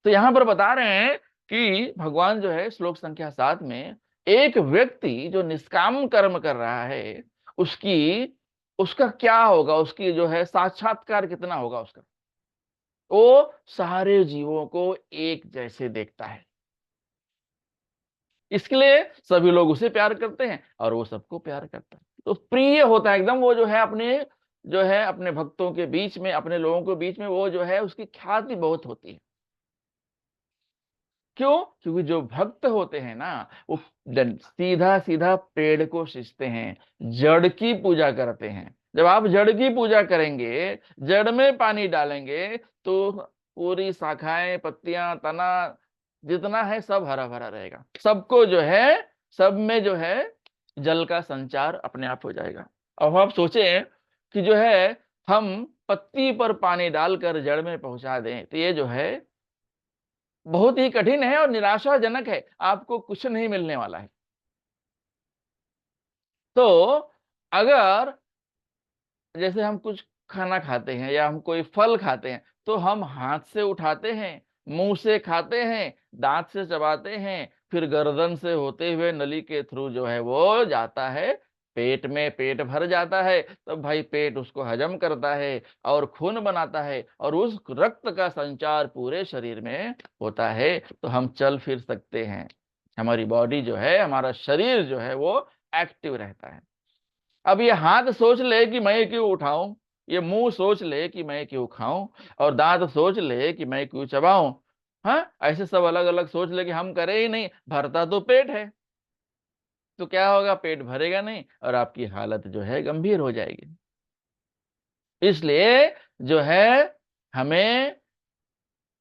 तो यहां पर बता रहे हैं कि भगवान जो है श्लोक संख्या 7 में एक व्यक्ति जो निष्काम कर्म कर रहा है उसकी उसका क्या होगा, उसकी जो है साक्षात्कार कितना होगा उसका, वो सारे जीवों को एक जैसे देखता है। इसके लिए सभी लोग उसे प्यार करते हैं और वो सबको प्यार करता है, तो प्रिय होता है एकदम। वो जो है अपने भक्तों के बीच में, अपने लोगों के बीच में वो जो है उसकी ख्याति बहुत होती है। क्यों? क्योंकि जो भक्त होते हैं ना वो सीधा सीधा पेड़ को सींचते हैं, जड़ की पूजा करते हैं। जब आप जड़ की पूजा करेंगे, जड़ में पानी डालेंगे, तो पूरी शाखाएं पत्तियां तना जितना है सब हरा भरा रहेगा, सबको जो है सब में जो है जल का संचार अपने आप हो जाएगा। अब आप सोचें कि जो है हम पत्ती पर पानी डालकर जड़ में पहुंचा दें, तो ये जो है बहुत ही कठिन है और निराशाजनक है, आपको कुछ नहीं मिलने वाला है। तो अगर जैसे हम कुछ खाना खाते हैं या हम कोई फल खाते हैं, तो हम हाथ से उठाते हैं, मुंह से खाते हैं, दांत से चबाते हैं, फिर गर्दन से होते हुए नली के थ्रू जो है वो जाता है पेट में, पेट भर जाता है, तब भाई पेट उसको हजम करता है और खून बनाता है और उस रक्त का संचार पूरे शरीर में होता है, तो हम चल फिर सकते हैं। हमारी बॉडी जो है, हमारा शरीर जो है वो एक्टिव रहता है। अब ये हाथ सोच ले कि मैं क्यों उठाऊं, ये मुंह सोच ले कि मैं क्यों खाऊं, और दांत सोच ले कि मैं क्यों चबाऊं। हाँ, ऐसे सब अलग अलग सोच ले कि हम करें ही नहीं, भरता तो पेट है। तो क्या होगा, पेट भरेगा नहीं और आपकी हालत जो है गंभीर हो जाएगी। इसलिए जो है हमें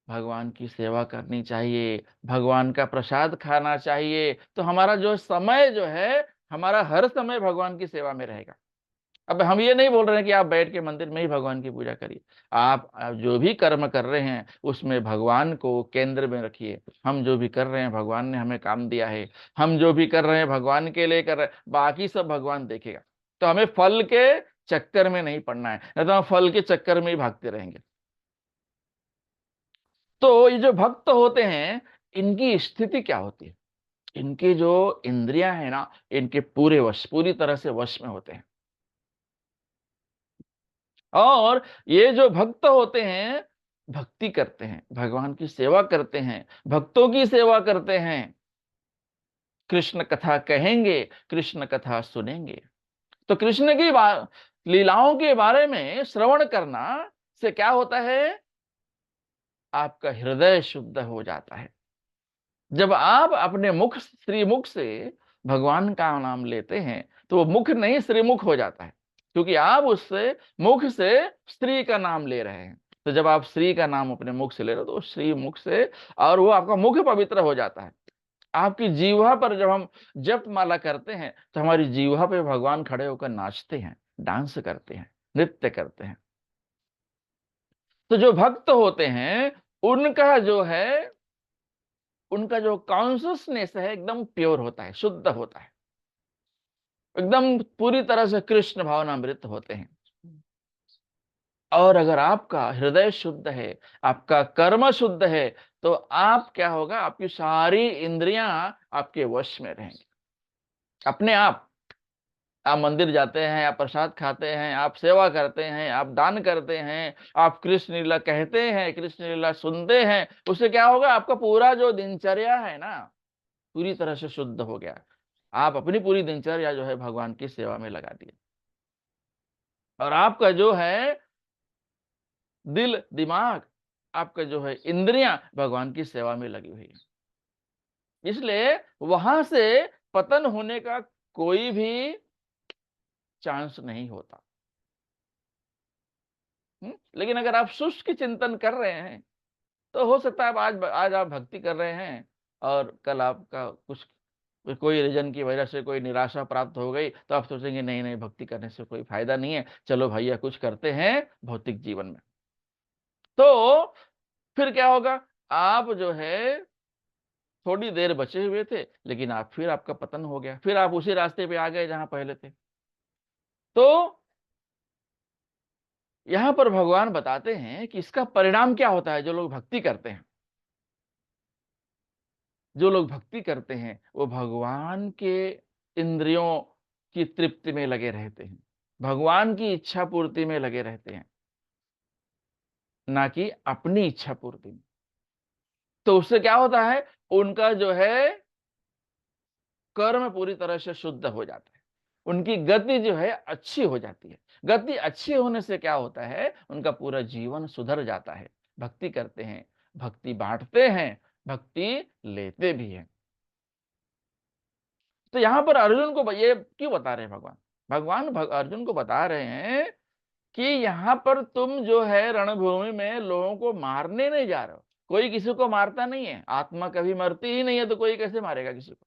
भगवान की सेवा करनी चाहिए, भगवान का प्रसाद खाना चाहिए, तो हमारा जो समय जो है, हमारा हर समय भगवान की सेवा में रहेगा। अब हम ये नहीं बोल रहे हैं कि आप बैठ के मंदिर में ही भगवान की पूजा करिए। आप जो भी कर्म कर रहे हैं उसमें भगवान को केंद्र में रखिए। हम जो भी कर रहे हैं भगवान ने हमें काम दिया है, हम जो भी कर रहे हैं भगवान के लिए कर रहे हैं, बाकी सब भगवान देखेगा। तो हमें फल के चक्कर में नहीं पड़ना है, नहीं तो हम फल के चक्कर में ही भागते रहेंगे। तो ये जो भक्त होते हैं, इनकी स्थिति क्या होती है, इनकी जो इंद्रियां है ना, इनके पूरे वश, पूरी तरह से वश में होते हैं। और ये जो भक्त होते हैं, भक्ति करते हैं, भगवान की सेवा करते हैं, भक्तों की सेवा करते हैं, कृष्ण कथा कहेंगे, कृष्ण कथा सुनेंगे। तो कृष्ण की लीलाओं के बारे में श्रवण करना से क्या होता है, आपका हृदय शुद्ध हो जाता है। जब आप अपने मुख, श्रीमुख से भगवान का नाम लेते हैं, तो वो मुख नहीं श्रीमुख हो जाता है, क्योंकि आप उससे मुख से श्री का नाम ले रहे हैं। तो जब आप श्री का नाम अपने मुख से ले रहे हो, तो श्री मुख से, और वो आपका मुख पवित्र हो जाता है। आपकी जीवा पर जब हम जप माला करते हैं, तो हमारी जीवा पे भगवान खड़े होकर नाचते हैं, डांस करते हैं, नृत्य करते हैं। तो जो भक्त होते हैं, उनका जो है, उनका जो कॉन्सियसनेस है एकदम प्योर होता है, शुद्ध होता है, एकदम पूरी तरह से कृष्ण भावनामृत होते हैं। और अगर आपका हृदय शुद्ध है, आपका कर्म शुद्ध है, तो आप क्या होगा, आपकी सारी इंद्रियां आपके वश में रहेंगी अपने आप मंदिर जाते हैं, आप प्रसाद खाते हैं, आप सेवा करते हैं, आप दान करते हैं, आप कृष्ण लीला कहते हैं, कृष्ण लीला सुनते हैं, उससे क्या होगा, आपका पूरा जो दिनचर्या है ना, पूरी तरह से शुद्ध हो गया। आप अपनी पूरी दिनचर्या जो है भगवान की सेवा में लगा दिए, और आपका जो है दिल दिमाग, आपका जो है इंद्रियां भगवान की सेवा में लगी हुई है। इसलिए वहां से पतन होने का कोई भी चांस नहीं होता। लेकिन अगर आप शुष्क चिंतन कर रहे हैं, तो हो सकता है आज आज आप भक्ति कर रहे हैं और कल आपका कुछ कोई रीजन की वजह से कोई निराशा प्राप्त हो गई, तो आप सोचेंगे नहीं नहीं, भक्ति करने से कोई फायदा नहीं है, चलो भैया कुछ करते हैं भौतिक जीवन में। तो फिर क्या होगा, आप जो है थोड़ी देर बचे हुए थे, लेकिन आप फिर आपका पतन हो गया, फिर आप उसी रास्ते पे आ गए जहां पहले थे। तो यहां पर भगवान बताते हैं कि इसका परिणाम क्या होता है। जो लोग भक्ति करते हैं, जो लोग भक्ति करते हैं, वो भगवान के इंद्रियों की तृप्ति में लगे रहते हैं, भगवान की इच्छा पूर्ति में लगे रहते हैं, ना कि अपनी इच्छा पूर्ति में। तो उससे क्या होता है, उनका जो है कर्म पूरी तरह से शुद्ध हो जाता है, उनकी गति जो है अच्छी हो जाती है। गति अच्छी होने से क्या होता है, उनका पूरा जीवन सुधर जाता है। भक्ति करते हैं, भक्ति बांटते हैं, भक्ति लेते भी हैं। तो यहां पर अर्जुन को ये क्यों बता रहे हैं भगवान, अर्जुन को बता रहे हैं कि यहां पर तुम जो है रणभूमि में लोगों को मारने नहीं जा रहे हो। कोई किसी को मारता नहीं है, आत्मा कभी मरती ही नहीं है, तो कोई कैसे मारेगा किसी को।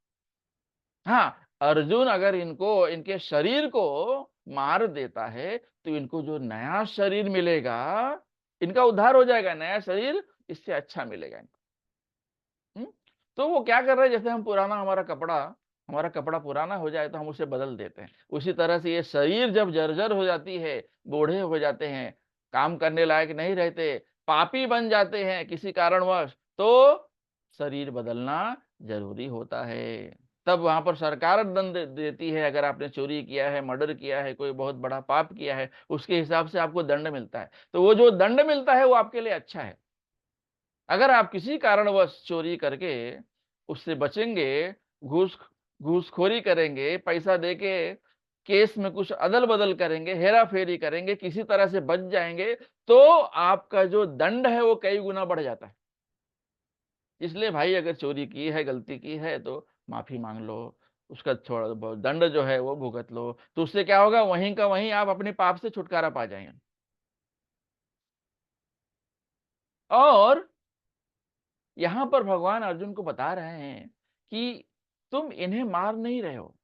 हाँ, अर्जुन अगर इनको, इनके शरीर को मार देता है, तो इनको जो नया शरीर मिलेगा, इनका उद्धार हो जाएगा, नया शरीर इससे अच्छा मिलेगा इनको। तो वो क्या कर रहे हैं, जैसे हम पुराना, हमारा कपड़ा पुराना हो जाए तो हम उसे बदल देते हैं, उसी तरह से ये शरीर जब जर्जर हो जाती है, बूढ़े हो जाते हैं, काम करने लायक नहीं रहते, पापी बन जाते हैं किसी कारणवश, तो शरीर बदलना जरूरी होता है। तब वहां पर सरकार दंड देती है। अगर आपने चोरी किया है, मर्डर किया है, कोई बहुत बड़ा पाप किया है, उसके हिसाब से आपको दंड मिलता है। तो वो जो दंड मिलता है वो आपके लिए अच्छा है। अगर आप किसी कारणवश चोरी करके उससे बचेंगे, घूस घूसखोरी करेंगे, पैसा देके केस में कुछ अदल बदल करेंगे, हेरा फेरी करेंगे, किसी तरह से बच जाएंगे, तो आपका जो दंड है वो कई गुना बढ़ जाता है। इसलिए भाई, अगर चोरी की है, गलती की है, तो माफी मांग लो, उसका थोड़ा बहुत दंड जो है वो भुगत लो। तो उससे क्या होगा, वहीं का वहीं आप अपने पाप से छुटकारा पा जाएंगे। और यहां पर भगवान अर्जुन को बता रहे हैं कि तुम इन्हें मार नहीं रहे हो,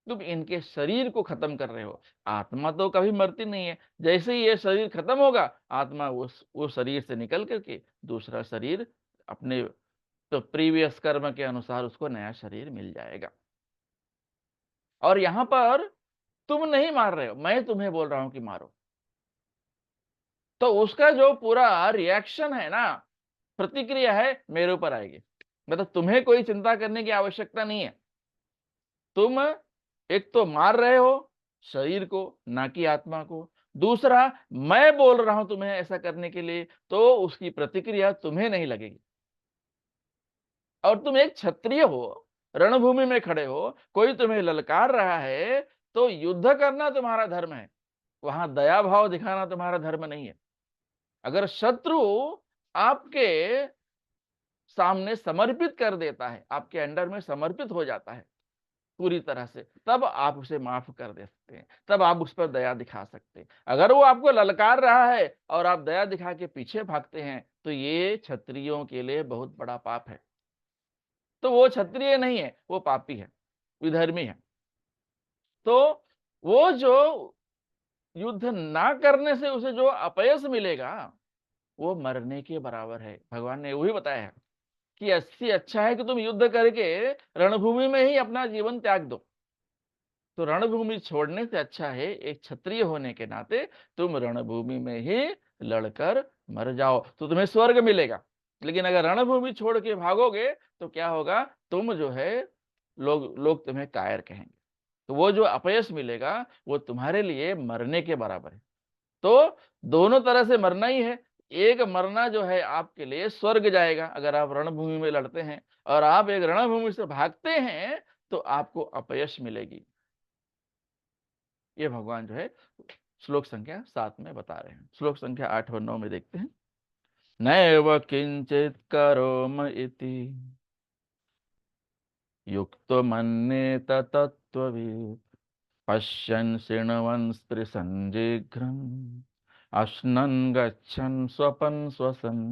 तुम इनके शरीर को खत्म कर रहे हो। आत्मा तो कभी मरती नहीं है। जैसे ही ये शरीर खत्म होगा, आत्मा वो शरीर से निकल करके दूसरा शरीर, अपने तो प्रीवियस कर्म के अनुसार उसको नया शरीर मिल जाएगा। और यहां पर तुम नहीं मार रहे हो, मैं तुम्हें बोल रहा हूं कि मारो। तो उसका जो पूरा रिएक्शन है ना, प्रतिक्रिया है, मेरे ऊपर आएगी। मतलब तुम्हें कोई चिंता करने की आवश्यकता नहीं है। तुम एक तो मार रहे हो शरीर को, ना कि आत्मा को। दूसरा, मैं बोल रहा हूं तुम्हें ऐसा करने के लिए, तो उसकी प्रतिक्रिया तुम्हें नहीं लगेगी। और तुम एक क्षत्रिय हो, रणभूमि में खड़े हो, कोई तुम्हें ललकार रहा है, तो युद्ध करना तुम्हारा धर्म है। वहां दया भाव दिखाना तुम्हारा धर्म नहीं है। अगर शत्रु आपके सामने समर्पित कर देता है, आपके अंडर में समर्पित हो जाता है पूरी तरह से, तब आप उसे माफ कर दे सकते हैं, तब आप उस पर दया दिखा सकते हैं। अगर वो आपको ललकार रहा है और आप दया दिखा के पीछे भागते हैं, तो ये क्षत्रियों के लिए बहुत बड़ा पाप है। तो वो क्षत्रिय नहीं है, वो पापी है, विधर्मी है। तो वो जो युद्ध ना करने से उसे जो अपयश मिलेगा, वो मरने के बराबर है। भगवान ने वही बताया है कि इससे अच्छा है कि तुम युद्ध करके रणभूमि में ही अपना जीवन त्याग दो। तो रणभूमि छोड़ने से अच्छा है, एक क्षत्रिय होने के नाते तुम रणभूमि में ही लड़कर मर जाओ, तो तुम्हें स्वर्ग मिलेगा। लेकिन अगर रणभूमि छोड़ के भागोगे, तो क्या होगा, तुम जो है, लोग लोग तुम्हें कायर कहेंगे। तो वो जो अपयश मिलेगा, वो तुम्हारे लिए मरने के बराबर है। तो दोनों तरह से मरना ही है। एक मरना जो है आपके लिए स्वर्ग जाएगा अगर आप रणभूमि में लड़ते हैं, और आप एक रणभूमि से भागते हैं तो आपको अपयश मिलेगी। ये भगवान जो है श्लोक संख्या 7 में बता रहे हैं। श्लोक संख्या 8 और 9 में देखते हैं। नैव किंचित करोम इति युक्तो मन्येत तत्त्ववित् पश्यन् शृण्वन् स्त्रिसञ्जिघ्रन् अश्नन् गच्छन् स्वपन् स्वसन्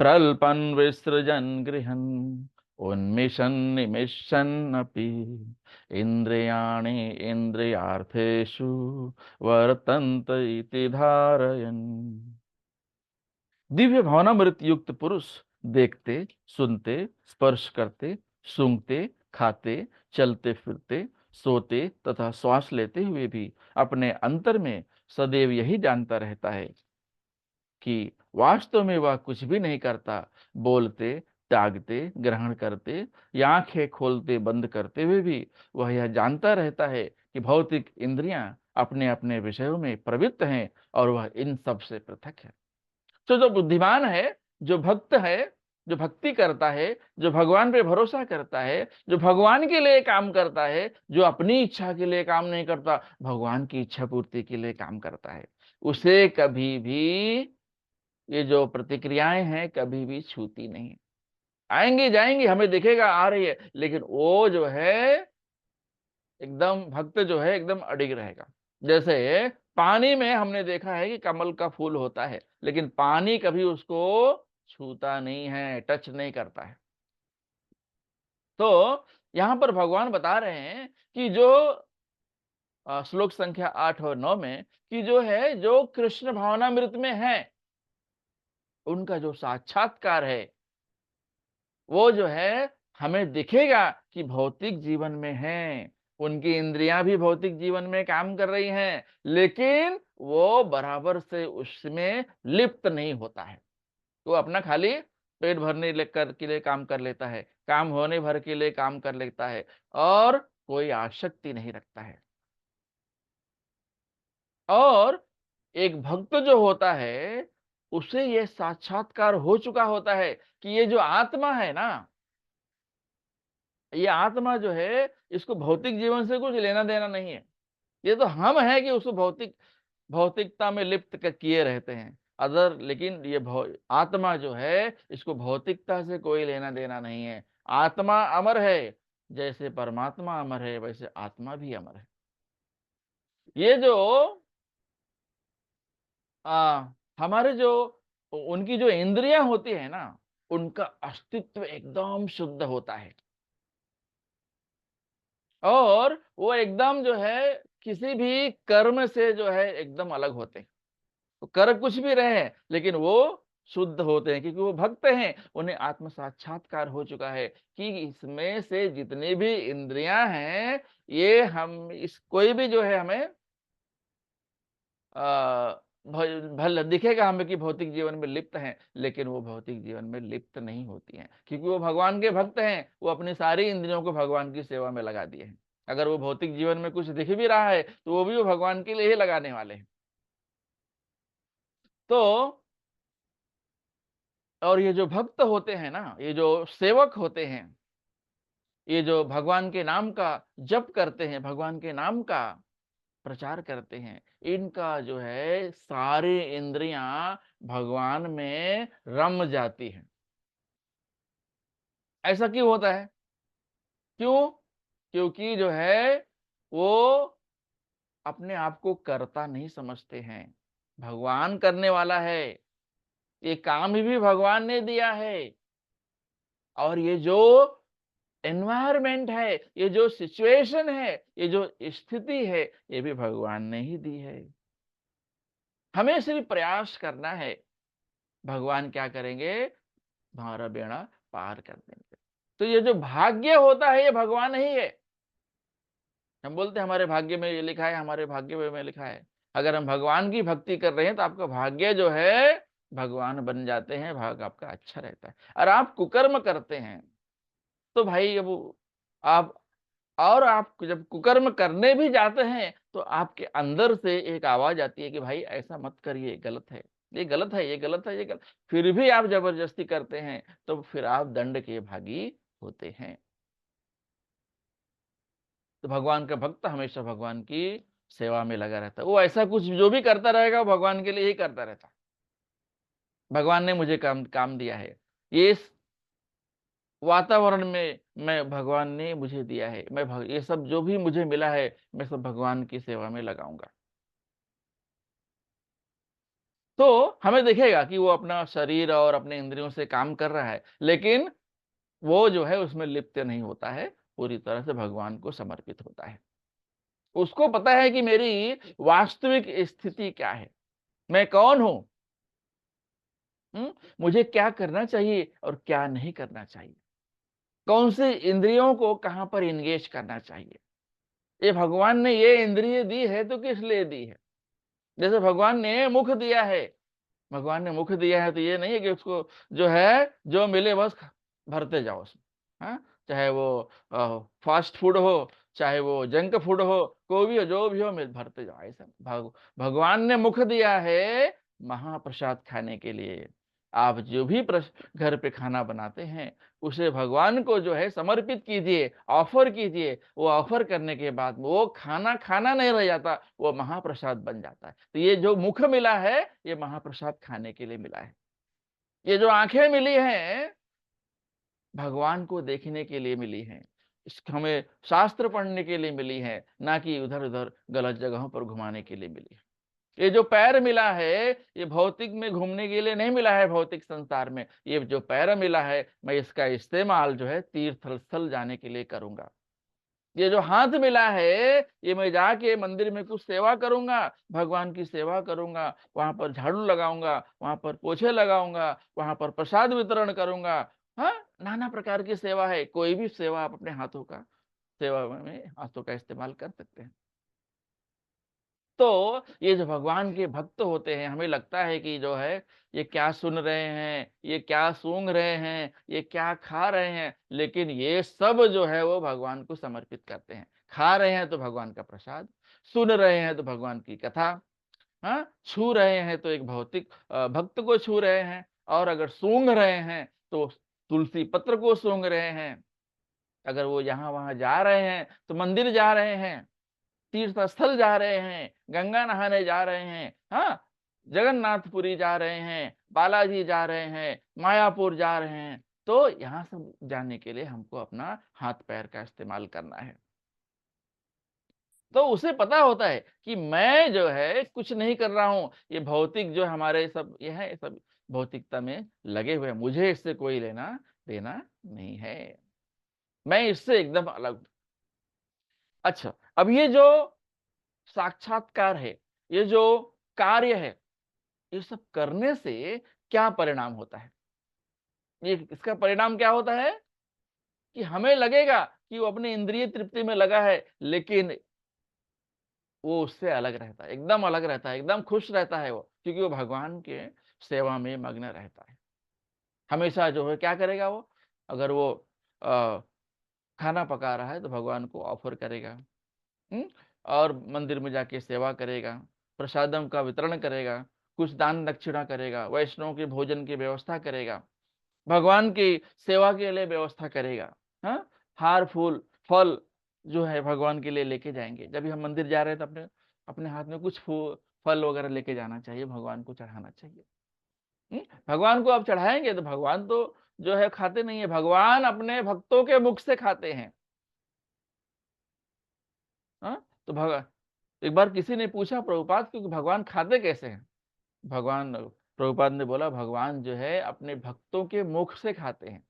प्रल्पन् विसृजन् गृहन् उन्मिषन् निमिषन्नपि इन्द्रियाणि इन्द्रियार्थेषु वर्तन्त इति धारयन्। दिव्य भावनामृत युक्त पुरुष देखते, सुनते, स्पर्श करते, सूंघते, खाते, चलते फिरते, सोते तथा श्वास लेते हुए भी अपने अंतर में सदैव यही जानता रहता है कि वास्तव में वह कुछ भी नहीं करता। बोलते, त्यागते, ग्रहण करते या आंखें खोलते बंद करते हुए भी वह यह जानता रहता है कि भौतिक इंद्रियां अपने अपने विषयों में प्रवृत्त हैं और वह इन सब से पृथक है। तो जो बुद्धिमान है, जो भक्त है, जो भक्ति करता है, जो भगवान पे भरोसा करता है, जो भगवान के लिए काम करता है, जो अपनी इच्छा के लिए काम नहीं करता, भगवान की इच्छा पूर्ति के लिए काम करता है, उसे कभी भी ये जो प्रतिक्रियाएं हैं कभी भी छूती नहीं। आएंगी जाएंगी, हमें दिखेगा आ रही है, लेकिन वो जो है एकदम भक्त जो है एकदम अडिग रहेगा। जैसे पानी में हमने देखा है कि कमल का फूल होता है, लेकिन पानी कभी उसको छूता नहीं है, टच नहीं करता है। तो यहां पर भगवान बता रहे हैं कि जो श्लोक संख्या 8 और 9 में, कि जो है, जो कृष्ण भावनामृत में है, उनका जो साक्षात्कार है, वो जो है हमें दिखेगा कि भौतिक जीवन में है, उनकी इंद्रियां भी भौतिक जीवन में काम कर रही हैं, लेकिन वो बराबर से उसमें लिप्त नहीं होता है। वो अपना खाली पेट भरने के लिए काम कर लेता है, काम होने भर के लिए काम कर लेता है, और कोई आसक्ति नहीं रखता है। और एक भक्त जो होता है, उसे ये साक्षात्कार हो चुका होता है कि ये जो आत्मा है ना, ये आत्मा जो है, इसको भौतिक जीवन से कुछ लेना देना नहीं है। ये तो हम हैं कि उसको भौतिकता में लिप्त किए रहते हैं। अदर लेकिन ये आत्मा जो है, इसको भौतिकता से कोई लेना देना नहीं है। आत्मा अमर है, जैसे परमात्मा अमर है वैसे आत्मा भी अमर है। ये जो आ, हमारे जो उनकी जो इंद्रियां होती है ना, उनका अस्तित्व एकदम शुद्ध होता है, और वो एकदम जो है किसी भी कर्म से जो है एकदम अलग होते हैं। तो कर कुछ भी रहे हैं लेकिन वो शुद्ध होते हैं, क्योंकि वो भक्त हैं, उन्हें आत्म साक्षात्कार हो चुका है कि इसमें से जितनी भी इंद्रियां हैं, ये हम इस कोई भी जो है हमें आ, भल दिखेगा हमें कि भौतिक जीवन में लिप्त हैं, लेकिन वो भौतिक जीवन में लिप्त नहीं होती हैं, क्योंकि वो भगवान के भक्त हैं। वो अपनी सारी इंद्रियों को भगवान की सेवा में लगा दिए हैं। अगर वो भौतिक जीवन में कुछ दिख भी रहा है तो वो भी वो भगवान के लिए ही लगाने वाले हैं। तो और ये जो भक्त होते हैं ना, ये जो सेवक होते हैं, ये जो भगवान के नाम का जप करते हैं, भगवान के नाम का प्रचार करते हैं, इनका जो है सारी इंद्रियां भगवान में रम जाती हैं। ऐसा क्यों होता है? क्यों? क्योंकि जो है वो अपने आप को कर्ता नहीं समझते हैं, भगवान करने वाला है। ये काम भी भगवान ने दिया है, और ये जो एनवायरमेंट है, ये जो सिचुएशन है, ये जो स्थिति है, ये भी भगवान ने ही दी है। हमें सिर्फ प्रयास करना है। भगवान क्या करेंगे? हमारा बेड़ा पार कर देंगे। तो ये जो भाग्य होता है, ये भगवान ही है। हम बोलते हैं हमारे भाग्य में ये लिखा है, हमारे भाग्य में लिखा है। अगर हम भगवान की भक्ति कर रहे हैं तो आपका भाग्य जो है भगवान बन जाते हैं, भाग आपका अच्छा रहता है। और आप कुकर्म करते हैं तो भाई अब आप और आप जब कुकर्म करने भी जाते हैं तो आपके अंदर से एक आवाज आती है कि भाई ऐसा मत करिए, गलत है, ये गलत है, ये गलत है, ये गलत। फिर भी आप जबरदस्ती करते हैं, तो फिर आप दंड के भागी होते हैं। तो भगवान का भक्त हमेशा भगवान की सेवा में लगा रहता है। वो ऐसा कुछ जो भी करता रहेगा वो भगवान के लिए ही करता रहता है। भगवान ने मुझे काम काम दिया है, ये वातावरण में मैं भगवान ने मुझे दिया है, ये सब जो भी मुझे मिला है, मैं सब भगवान की सेवा में लगाऊंगा। तो हमें दिखेगा कि वो अपना शरीर और अपने इंद्रियों से काम कर रहा है, लेकिन वो जो है उसमें लिप्त नहीं होता है, पूरी तरह से भगवान को समर्पित होता है। उसको पता है कि मेरी वास्तविक स्थिति क्या है, मैं कौन हूं, मुझे क्या करना चाहिए और क्या नहीं करना चाहिए, कौन सी इंद्रियों को कहां पर इंगेज करना चाहिए। ये भगवान ने ये इंद्रिय दी है तो किस लिए दी है? जैसे भगवान ने मुख दिया है, भगवान ने मुख दिया है तो ये नहीं है कि उसको जो है जो मिले बस भरते जाओ उसमें। हाँ, चाहे वो फास्ट फूड हो, चाहे वो जंक फूड हो, कोई भी हो, जो भी हो, मिल भरते जाओ। ऐसा भगवान ने मुख दिया है महाप्रसाद खाने के लिए। आप जो भी घर पे खाना बनाते हैं, उसे भगवान को जो है समर्पित कीजिए, ऑफर कीजिए। वो ऑफर करने के बाद वो खाना खाना नहीं रह जाता, वो महाप्रसाद बन जाता है। तो ये जो मुख मिला है, ये महाप्रसाद खाने के लिए मिला है। ये जो आंखें मिली हैं, भगवान को देखने के लिए मिली हैं, हमें शास्त्र पढ़ने के लिए मिली है, ना कि उधर उधर गलत जगहों पर घुमाने के लिए मिली है। ये जो पैर मिला है, ये भौतिक में घूमने के लिए नहीं मिला है, भौतिक संसार में। ये जो पैर मिला है, मैं इसका इस्तेमाल जो है तीर्थ स्थल जाने के लिए करूंगा। ये जो हाथ मिला है, ये मैं जाके मंदिर में कुछ सेवा करूंगा, भगवान की सेवा करूंगा, वहां पर झाड़ू लगाऊंगा, वहां पर पोछे लगाऊंगा, वहां पर प्रसाद वितरण करूंगा। हाँ, नाना प्रकार की सेवा है। कोई भी सेवा आप अपने हाथों का सेवा में हाथों का इस्तेमाल कर सकते हैं। तो ये जो भगवान के भक्त होते हैं, हमें लगता है कि जो है ये क्या सुन रहे हैं, ये क्या सूंघ रहे हैं, ये क्या खा रहे हैं, लेकिन ये सब जो है वो भगवान को समर्पित करते हैं। खा रहे हैं तो भगवान का प्रसाद, सुन रहे हैं तो भगवान की कथा, हाँ, छू रहे हैं तो एक भौतिक भक्त को छू रहे हैं, और अगर सूंघ रहे हैं तो तुलसी पत्र को सूंघ रहे हैं। अगर वो यहाँ वहां जा रहे हैं तो मंदिर जा रहे हैं, तीर्थ स्थल जा रहे हैं, गंगा नहाने जा रहे हैं, हाँ, जगन्नाथपुरी जा रहे हैं, बालाजी जा रहे हैं, मायापुर जा रहे हैं, तो यहाँ सब जाने के लिए हमको अपना हाथ पैर का इस्तेमाल करना है। तो उसे पता होता है कि मैं जो है कुछ नहीं कर रहा हूं, ये भौतिक जो हमारे सब ये है, सब भौतिकता में लगे हुए हैं, मुझे इससे कोई लेना देना नहीं है, मैं इससे एकदम अलग हूं। अच्छा, अब ये जो साक्षात्कार है, ये जो कार्य है, ये सब करने से क्या परिणाम होता है? ये इसका परिणाम क्या होता है कि हमें लगेगा कि वो अपनी इंद्रिय तृप्ति में लगा है, लेकिन वो उससे अलग रहता है, एकदम अलग रहता है, एकदम खुश रहता है वो, क्योंकि वो भगवान के सेवा में मग्न रहता है। हमेशा जो है क्या करेगा वो, अगर वो अ, खाना पका रहा है तो भगवान को ऑफर करेगा, हुँ? और मंदिर में जाके सेवा करेगा, प्रसादम का वितरण करेगा, कुछ दान दक्षिणा करेगा, वैष्णव के भोजन की व्यवस्था करेगा, भगवान की सेवा के लिए व्यवस्था करेगा, हाँ? हार फूल फल जो है भगवान के लिए लेके जाएंगे। जब भी हम मंदिर जा रहे हैं तो अपने अपने हाथ में कुछ फल वगैरह लेके जाना चाहिए, भगवान को चढ़ाना चाहिए। भगवान को आप चढ़ाएंगे तो भगवान तो जो है खाते नहीं है, भगवान अपने भक्तों के मुख से खाते हैं। हाँ, तो एक बार किसी ने पूछा प्रभुपाद, क्योंकि भगवान खाते कैसे हैं? भगवान प्रभुपाद ने बोला, भगवान जो है अपने भक्तों के मुख से खाते हैं।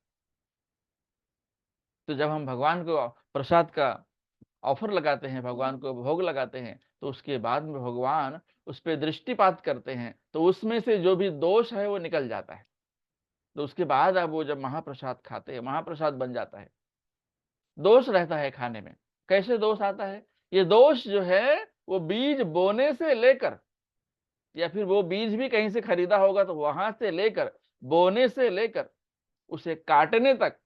तो जब हम भगवान को प्रसाद का ऑफर लगाते हैं, भगवान को भोग लगाते हैं, तो उसके बाद में भगवान उस पर दृष्टिपात करते हैं, तो उसमें से जो भी दोष है वो निकल जाता है। तो उसके बाद अब वो जब महाप्रसाद खाते हैं, महाप्रसाद बन जाता है। दोष रहता है खाने में, कैसे दोष आता है? ये दोष जो है वो बीज बोने से लेकर, या फिर वो बीज भी कहीं से खरीदा होगा तो वहां से लेकर, बोने से लेकर उसे काटने तक,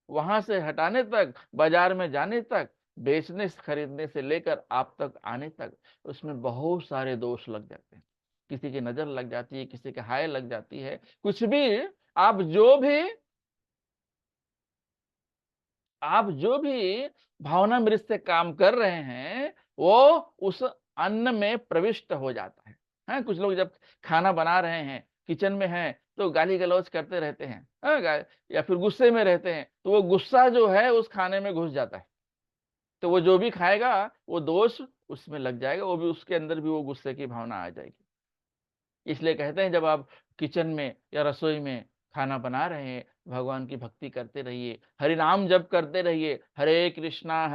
वहां से हटाने तक, बाजार में जाने तक, बेचने खरीदने से लेकर आप तक आने तक, उसमें बहुत सारे दोष लग जाते हैं। किसी की नजर लग जाती है, किसी के हाय लग जाती है, कुछ भी, आप जो भी आप जो भी भावनामृत से काम कर रहे हैं, वो उस अन्न में प्रविष्ट हो जाता है। हैं, कुछ लोग जब खाना बना रहे हैं, किचन में हैं, तो गाली गलौज करते रहते हैं, या फिर गुस्से में रहते हैं, तो वो गुस्सा जो है उस खाने में घुस जाता है। तो वो जो भी खाएगा वो दोष उसमें लग जाएगा, वो भी उसके अंदर भी वो गुस्से की भावना आ जाएगी। इसलिए कहते हैं जब आप किचन में या रसोई में खाना बना रहे हैं, भगवान की भक्ति करते रहिए, हरि नाम जप करते रहिए, हरे कृष्णा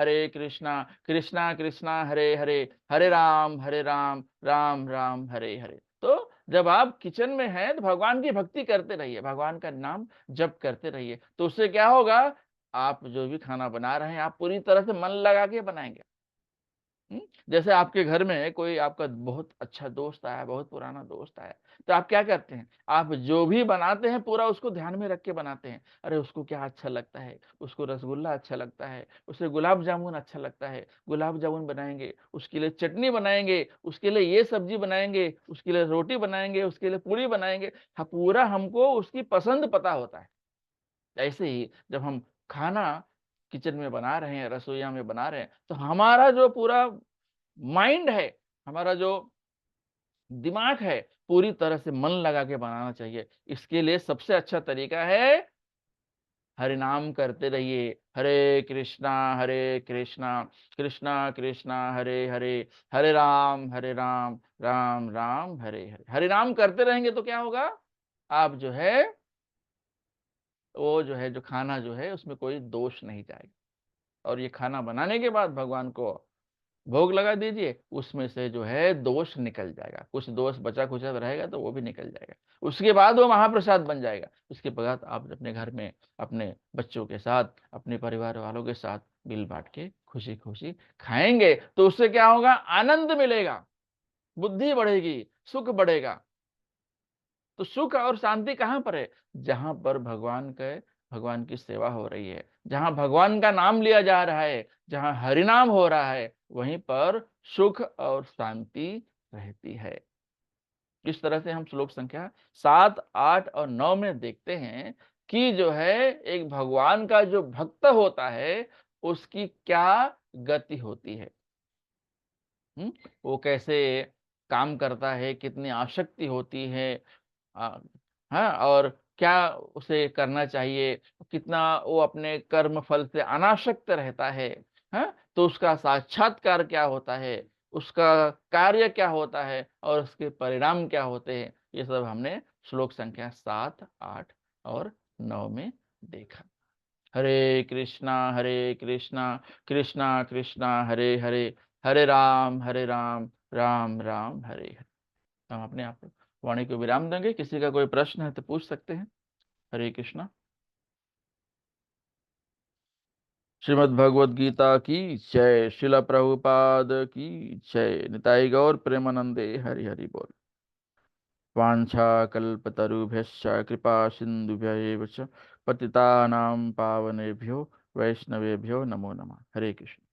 कृष्णा कृष्णा हरे हरे, हरे राम राम राम हरे हरे। तो जब आप किचन में हैं तो भगवान की भक्ति करते रहिए, भगवान का नाम जप करते रहिए, तो उससे क्या होगा, आप जो भी खाना बना रहे हैं आप पूरी तरह से मन लगा के बनाएंगे। जैसे आपके घर में कोई आपका बहुत अच्छा दोस्त आया, बहुत पुराना दोस्त आया, तो आप क्या करते हैं, आप जो भी बनाते हैं पूरा उसको ध्यान में रख के बनाते हैं। अरे उसको क्या अच्छा लगता है, उसको रसगुल्ला अच्छा लगता है, उसे गुलाब जामुन अच्छा लगता है, गुलाब जामुन बनाएंगे, उसके लिए चटनी बनाएंगे, उसके लिए ये सब्जी बनाएंगे, उसके लिए रोटी बनाएंगे, उसके लिए पूरी बनाएंगे। हाँ, पूरा हमको उसकी पसंद पता होता है। ऐसे ही जब हम खाना किचन में बना रहे हैं, रसोईया में बना रहे हैं, तो हमारा जो पूरा माइंड है, हमारा जो दिमाग है, पूरी तरह से मन लगा के बनाना चाहिए। इसके लिए सबसे अच्छा तरीका है, हरि नाम करते रहिए, हरे कृष्णा कृष्णा कृष्णा हरे हरे, हरे राम राम राम हरे हरे। हरि नाम करते रहेंगे तो क्या होगा, आप जो है वो जो है जो खाना जो है उसमें कोई दोष नहीं जाएगा। और ये खाना बनाने के बाद भगवान को भोग लगा दीजिए, उसमें से जो है दोष निकल जाएगा, कुछ दोष बचा खुचा रहेगा तो वो भी निकल जाएगा। उसके बाद वो महाप्रसाद बन जाएगा। उसके बाद आप अपने घर में अपने बच्चों के साथ, अपने परिवार वालों के साथ मिल बांट के खुशी खुशी खाएंगे, तो उससे क्या होगा, आनंद मिलेगा। बुद्धि बढ़ेगी, सुख बढ़ेगा। तो सुख और शांति कहां पर है? जहां पर भगवान की सेवा हो रही है, जहां भगवान का नाम लिया जा रहा है, जहां हरिनाम हो रहा है, वहीं पर सुख और शांति रहती है। इस तरह से हम श्लोक संख्या 7, 8 और 9 में देखते हैं कि जो है एक भगवान का जो भक्त होता है उसकी क्या गति होती है। वो कैसे काम करता है, कितनी आसक्ति होती है, आ, हाँ, और क्या उसे करना चाहिए, कितना वो अपने कर्म फल से अनासक्त रहता है। हाँ, तो उसका साक्षात्कार क्या होता है, उसका कार्य क्या होता है और उसके परिणाम क्या होते हैं, ये सब हमने श्लोक संख्या 7, 8 और 9 में देखा। हरे कृष्णा कृष्णा कृष्णा हरे हरे, हरे राम राम राम हरे हरे। हम अपने आप वाणी को विराम देंगे। किसी का कोई प्रश्न है तो पूछ सकते हैं। हरे कृष्णा। श्रीमद् भगवद गीता की जय। शिला प्रभुपाद की जय। निताई गौर प्रेमानंदे हरि हरि बोल। वाञ्छा कल्पतरुभ्यश्च कृपा सिन्धुभ्य एव च पतितानां पावनेभ्यो वैष्णवेभ्यो नमो नमः। हरे कृष्ण।